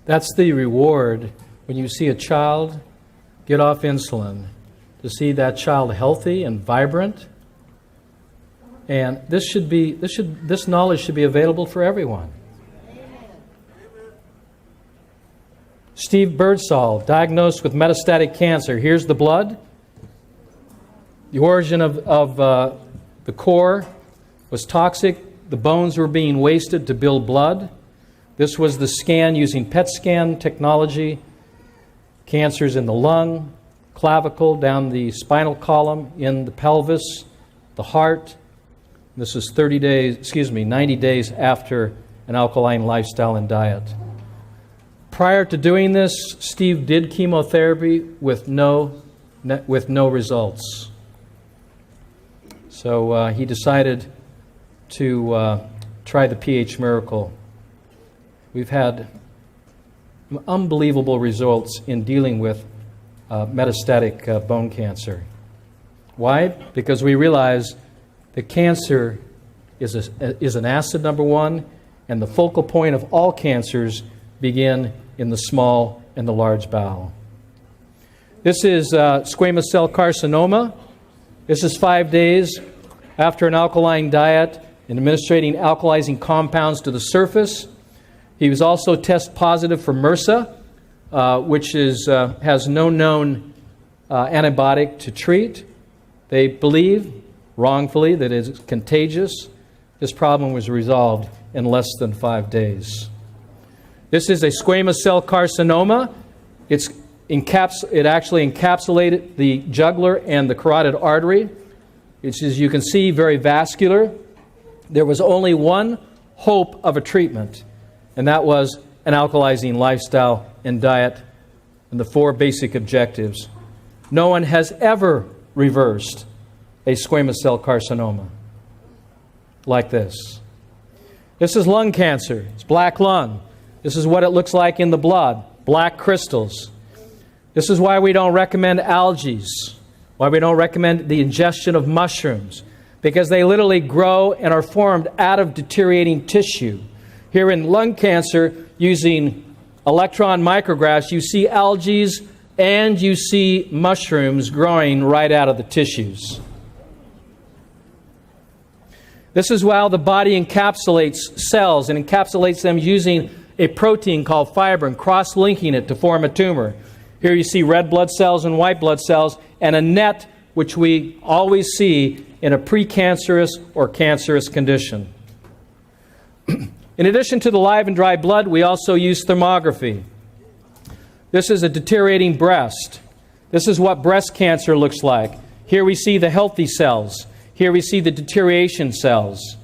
That's the reward when you see a child get off insulin, to see that child healthy and vibrant. And this knowledge should be available for everyone. Steve Birdsall, diagnosed with metastatic cancer. Here's the blood. The origin of the core was toxic. The bones were being wasted to build blood. This was the scan using PET scan technology. Cancers in the lung, clavicle, down the spinal column, in the pelvis, the heart. This is 90 days after an alkaline lifestyle and diet. Prior to doing this, Steve did chemotherapy with no results. So he decided to try the PH Miracle. We've had unbelievable results in dealing with metastatic bone cancer. Why? Because we realize that cancer is an acid, number one, and the focal point of all cancers begin in the small and the large bowel. This is squamous cell carcinoma. This is 5 days after an alkaline diet and administering alkalizing compounds to the surface. He was also test positive for MRSA, which has no known antibiotic to treat. They believe, wrongfully, that it is contagious. This problem was resolved in less than 5 days. This is a squamous cell carcinoma. It actually encapsulated the jugular and the carotid artery. It's, as you can see, very vascular. There was only one hope of a treatment, and that was an alkalizing lifestyle and diet, and the 4 basic objectives. No one has ever reversed a squamous cell carcinoma like this. This is lung cancer. It's black lung. This is what it looks like in the blood, black crystals. This is why we don't recommend algae, why we don't recommend the ingestion of mushrooms, because they literally grow and are formed out of deteriorating tissue. Here in lung cancer, using electron micrographs, you see algae and you see mushrooms growing right out of the tissues. This is how the body encapsulates cells, and encapsulates them using a protein called fibrin, cross-linking it to form a tumor. Here you see red blood cells and white blood cells, and a net which we always see in a precancerous or cancerous condition. In addition to the live and dry blood, we also use thermography. This is a deteriorating breast. This is what breast cancer looks like. Here we see the healthy cells. Here we see the deterioration cells.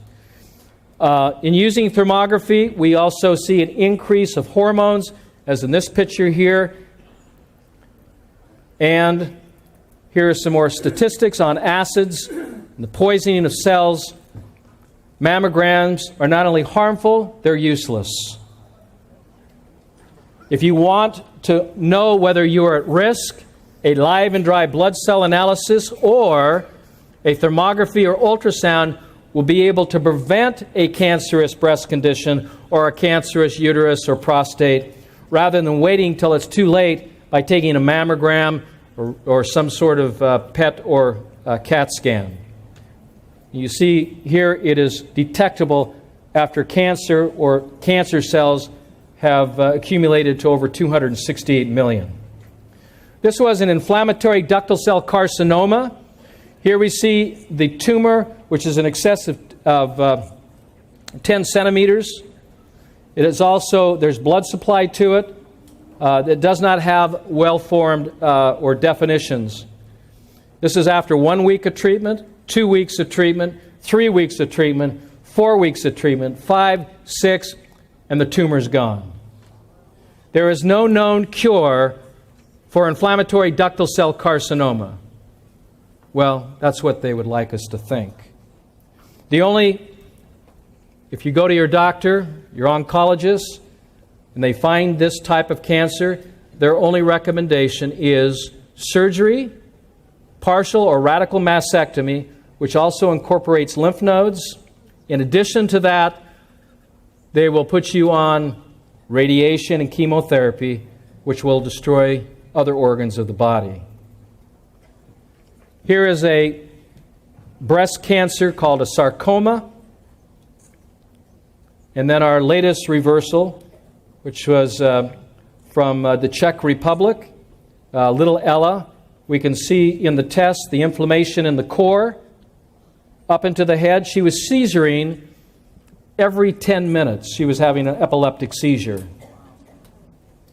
In using thermography, we also see an increase of hormones, as in this picture here. And here are some more statistics on acids and the poisoning of cells. Mammograms are not only harmful, they're useless. If you want to know whether you are at risk, a live and dry blood cell analysis or a thermography or ultrasound will be able to prevent a cancerous breast condition or a cancerous uterus or prostate rather than waiting till it's too late by taking a mammogram or some sort of PET or CAT scan. You see here it is detectable after cancer or cancer cells have accumulated to over 268 million. This was an inflammatory ductal cell carcinoma. Here we see the tumor, which is in excess of 10 centimeters. It is also, there's blood supply to it. It does not have well-formed or definitions. This is after 1 week of treatment, 2 weeks of treatment, 3 weeks of treatment, 4 weeks of treatment, 5, 6, and the tumor's gone. There is no known cure for inflammatory ductal cell carcinoma. Well, that's what they would like us to think. If you go to your doctor, your oncologist, and they find this type of cancer, their only recommendation is surgery, partial or radical mastectomy, which also incorporates lymph nodes. In addition to that, they will put you on radiation and chemotherapy, which will destroy other organs of the body. Here is a breast cancer called a sarcoma. And then our latest reversal, which was from the Czech Republic, little Ella. We can see in the test the inflammation in the core up into the head. She was seizuring every 10 minutes. She was having an epileptic seizure.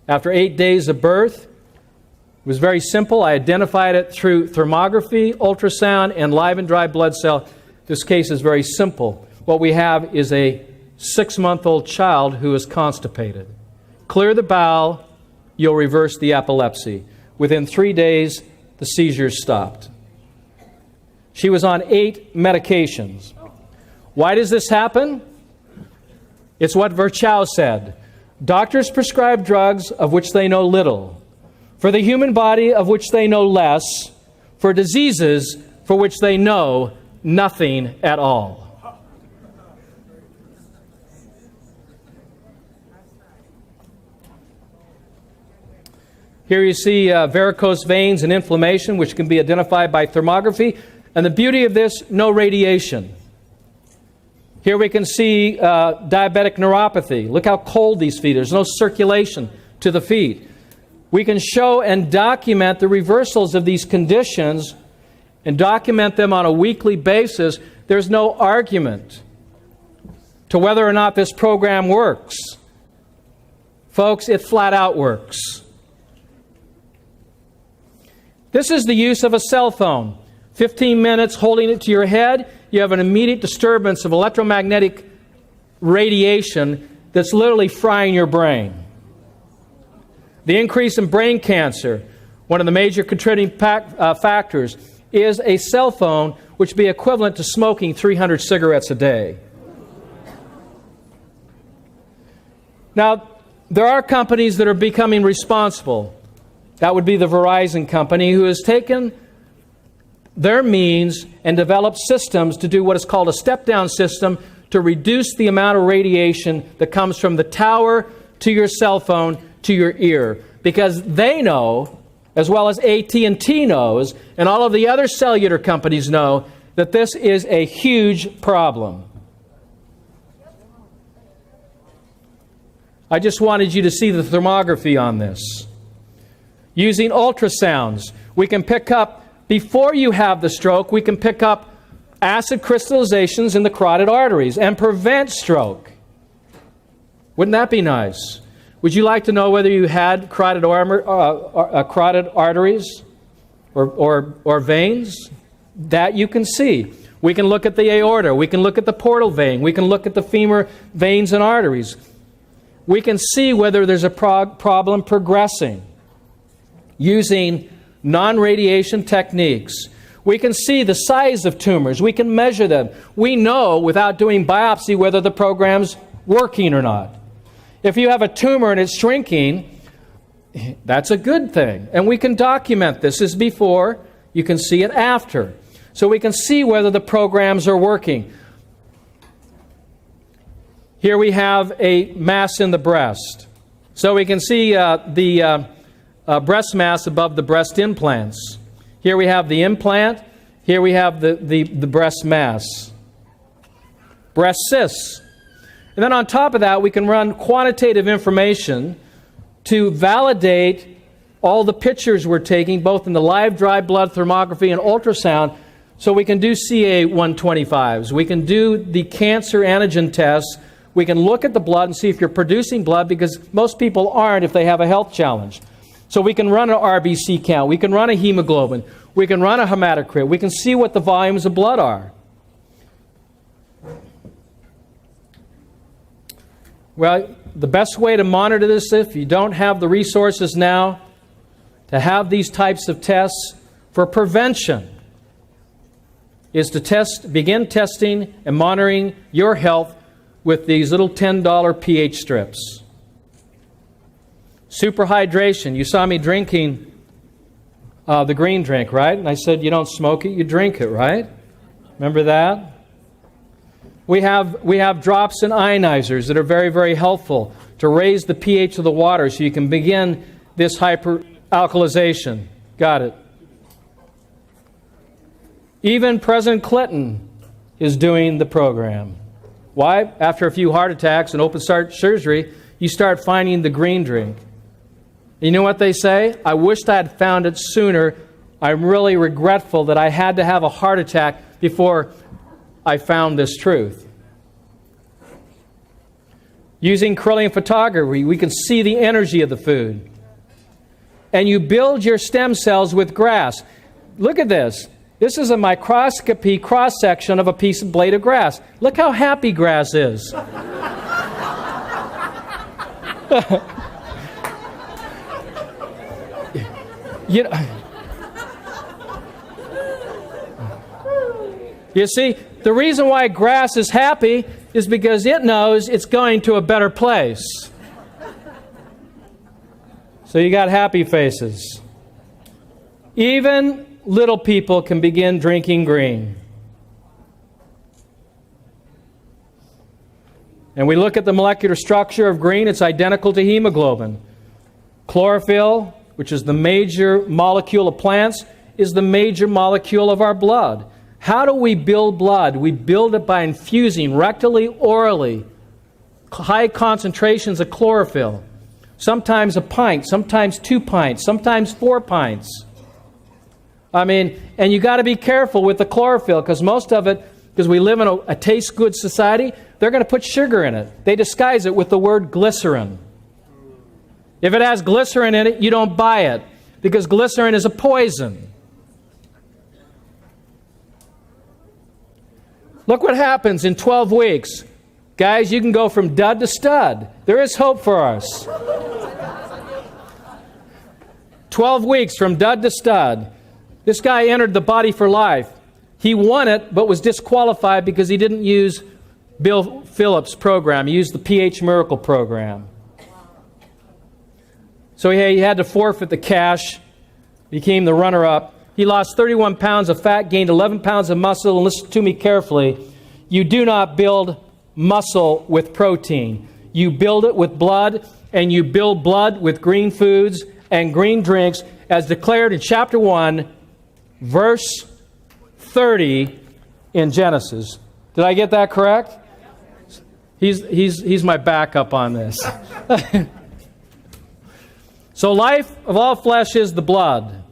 After 8 days of birth, it was very simple. I identified it through thermography, ultrasound, and live and dry blood cell. This case is very simple. What we have is a 6-month-old child who is constipated. Clear the bowel, you'll reverse the epilepsy. Within 3 days, the seizures stopped. She was on 8 medications. Why does this happen? It's what Virchow said. Doctors prescribe drugs of which they know little, for the human body of which they know less, for diseases for which they know nothing at all. Here you see varicose veins and inflammation, which can be identified by thermography. And the beauty of this, no radiation. Here we can see diabetic neuropathy. Look how cold these feet are. There's no circulation to the feet. We can show and document the reversals of these conditions and document them on a weekly basis. There's no argument to whether or not this program works. Folks, it flat out works. This is the use of a cell phone. 15 minutes holding it to your head, you have an immediate disturbance of electromagnetic radiation that's literally frying your brain. The increase in brain cancer, one of the major contributing factors, is a cell phone which would be equivalent to smoking 300 cigarettes a day. Now, there are companies that are becoming responsible. That would be the Verizon company, who has taken their means and developed systems to do what is called a step-down system to reduce the amount of radiation that comes from the tower to your cell phone to your ear. Because they know, as well as AT&T knows, and all of the other cellular companies know, that this is a huge problem. I just wanted you to see the thermography on this. Using ultrasounds, we can pick up, before you have the stroke, we can pick up acid crystallizations in the carotid arteries and prevent stroke. Wouldn't that be nice? Would you like to know whether you had carotid arteries or veins? That you can see. We can look at the aorta. We can look at the portal vein. We can look at the femur veins and arteries. We can see whether there's a problem progressing using non-radiation techniques. We can see the size of tumors. We can measure them. We know, without doing biopsy, whether the program's working or not. If you have a tumor and it's shrinking, that's a good thing. And we can document this as before. You can see it after. So we can see whether the programs are working. Here we have a mass in the breast. So we can see the breast mass above the breast implants. Here we have the implant. Here we have the breast mass. Breast cysts. And then on top of that, we can run quantitative information to validate all the pictures we're taking, both in the live dry blood thermography and ultrasound. So we can do CA-125s. We can do the cancer antigen tests. We can look at the blood and see if you're producing blood, because most people aren't if they have a health challenge. So we can run an RBC count. We can run a hemoglobin. We can run a hematocrit. We can see what the volumes of blood are. Well, the best way to monitor this, if you don't have the resources now to have these types of tests for prevention, is to begin testing and monitoring your health with these little $10 pH strips. Superhydration. You saw me drinking the green drink, right? And I said, you don't smoke it, you drink it, right? Remember that? We have drops and ionizers that are very, very helpful to raise the pH of the water so you can begin this hyperalkalization. Got it. Even President Clinton is doing the program. Why? After a few heart attacks and open heart surgery, you start finding the green drink. You know what they say? I wished I had found it sooner. I'm really regretful that I had to have a heart attack before I found this truth. Using Kirlian photography, we can see the energy of the food. And you build your stem cells with grass. Look at this. This is a microscopy cross-section of a piece of blade of grass. Look how happy grass is. You see, the reason why grass is happy is because it knows it's going to a better place. So you got happy faces. Even little people can begin drinking green. And we look at the molecular structure of green, it's identical to hemoglobin. Chlorophyll, which is the major molecule of plants, is the major molecule of our blood. How do we build blood? We build it by infusing rectally, orally, high concentrations of chlorophyll. Sometimes a pint, sometimes 2 pints, sometimes 4 pints. And you got to be careful with the chlorophyll, because most of it, because we live in a taste good society, they're going to put sugar in it. They disguise it with the word glycerin. If it has glycerin in it, you don't buy it, because glycerin is a poison. Look what happens in 12 weeks. Guys, you can go from dud to stud. There is hope for us. 12 weeks from dud to stud. This guy entered the Body for Life. He won it, but was disqualified because he didn't use Bill Phillips' program. He used the pH Miracle program. So he had to forfeit the cash, became the runner-up. He lost 31 pounds of fat, gained 11 pounds of muscle, and listen to me carefully. You do not build muscle with protein. You build it with blood, and you build blood with green foods and green drinks, as declared in chapter 1, verse 30 in Genesis. Did I get that correct? He's my backup on this. So life of all flesh is the blood.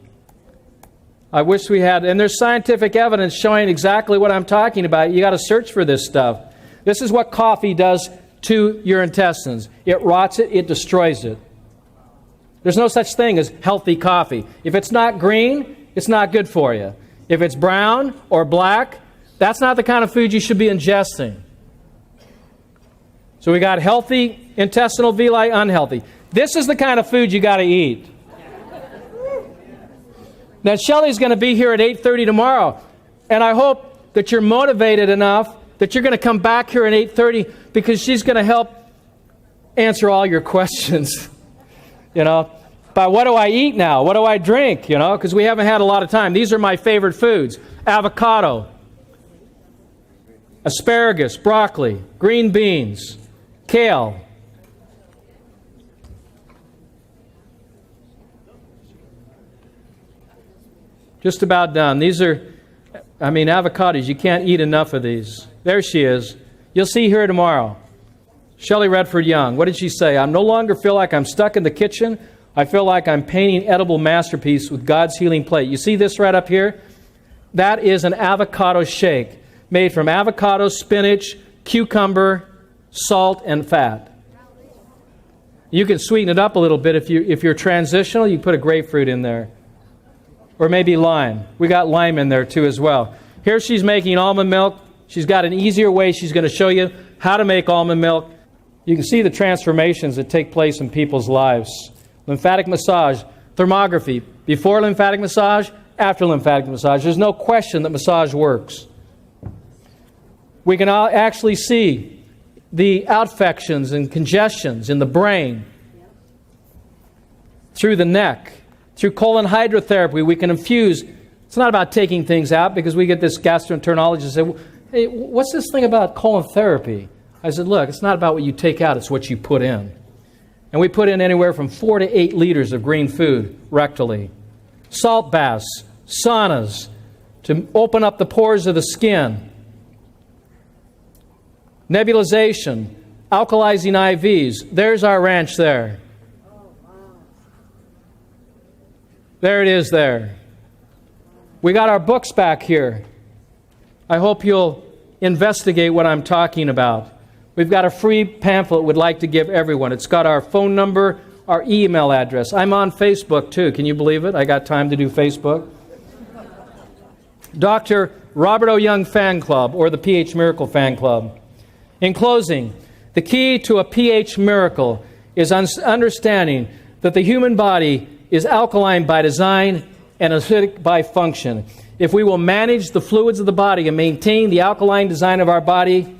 I wish we had, and there's scientific evidence showing exactly what I'm talking about. You got to search for this stuff. This is what coffee does to your intestines. It rots it, it destroys it. There's no such thing as healthy coffee. If it's not green, it's not good for you. If it's brown or black, that's not the kind of food you should be ingesting. So we got healthy intestinal villi, unhealthy. This is the kind of food you got to eat. Now, Shelley's going to be here at 8:30 tomorrow, and I hope that you're motivated enough that you're going to come back here at 8:30, because she's going to help answer all your questions. But what do I eat now? What do I drink? Because we haven't had a lot of time. These are my favorite foods: avocado, asparagus, broccoli, green beans, Kale. Just about done. These are, avocados. You can't eat enough of these. There she is. You'll see her tomorrow. Shelley Redford Young. What did she say? I no longer feel like I'm stuck in the kitchen. I feel like I'm painting edible masterpiece with God's healing plate. You see this right up here? That is an avocado shake made from avocado, spinach, cucumber, salt, and fat. You can sweeten it up a little bit. If you're transitional, you put a grapefruit in there. Or maybe lime. We got lime in there too as well. Here she's making almond milk. She's got an easier way. She's going to show you how to make almond milk. You can see the transformations that take place in people's lives. Lymphatic massage, thermography. Before lymphatic massage, after lymphatic massage. There's no question that massage works. We can actually see the outfections and congestions in the brain, through the neck. Through colon hydrotherapy, we can infuse. It's not about taking things out, because we get this gastroenterologist say, hey, what's this thing about colon therapy? I said, look, it's not about what you take out, it's what you put in. And we put in anywhere from 4 to 8 liters of green food rectally. Salt baths, saunas, to open up the pores of the skin. Nebulization, alkalizing IVs. There's our ranch there. There it is there. We got our books back here. I hope you'll investigate what I'm talking about. We've got a free pamphlet we'd like to give everyone. It's got our phone number, our email address. I'm on Facebook too. Can you believe it? I got time to do Facebook. Dr. Robert O Young Fan Club, or the pH Miracle Fan Club. In closing, the key to a pH miracle is understanding that the human body is alkaline by design and acidic by function. If we will manage the fluids of the body and maintain the alkaline design of our body,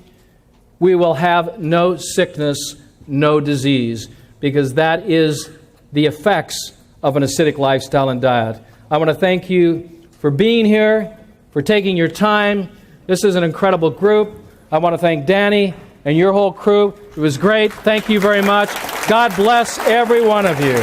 we will have no sickness, no disease, because that is the effects of an acidic lifestyle and diet. I want to thank you for being here, for taking your time. This is an incredible group. I want to thank Danny and your whole crew. It was great. Thank you very much. God bless every one of you.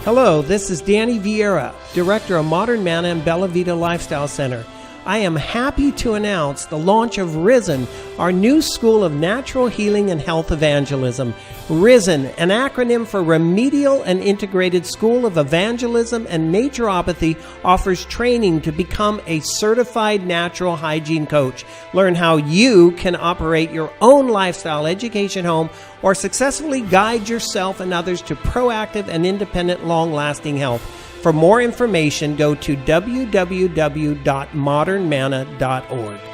Hello, this is Danny Vieira, Director of Modern Manna and Bella Vita Lifestyle Center. I am happy to announce the launch of Risen, our new school of natural healing and health evangelism. Risen, an acronym for Remedial and Integrated School of Evangelism and Naturopathy, offers training to become a certified natural hygiene coach. Learn how you can operate your own lifestyle education home or successfully guide yourself and others to proactive and independent, long-lasting health. For more information, go to www.modernmanna.org.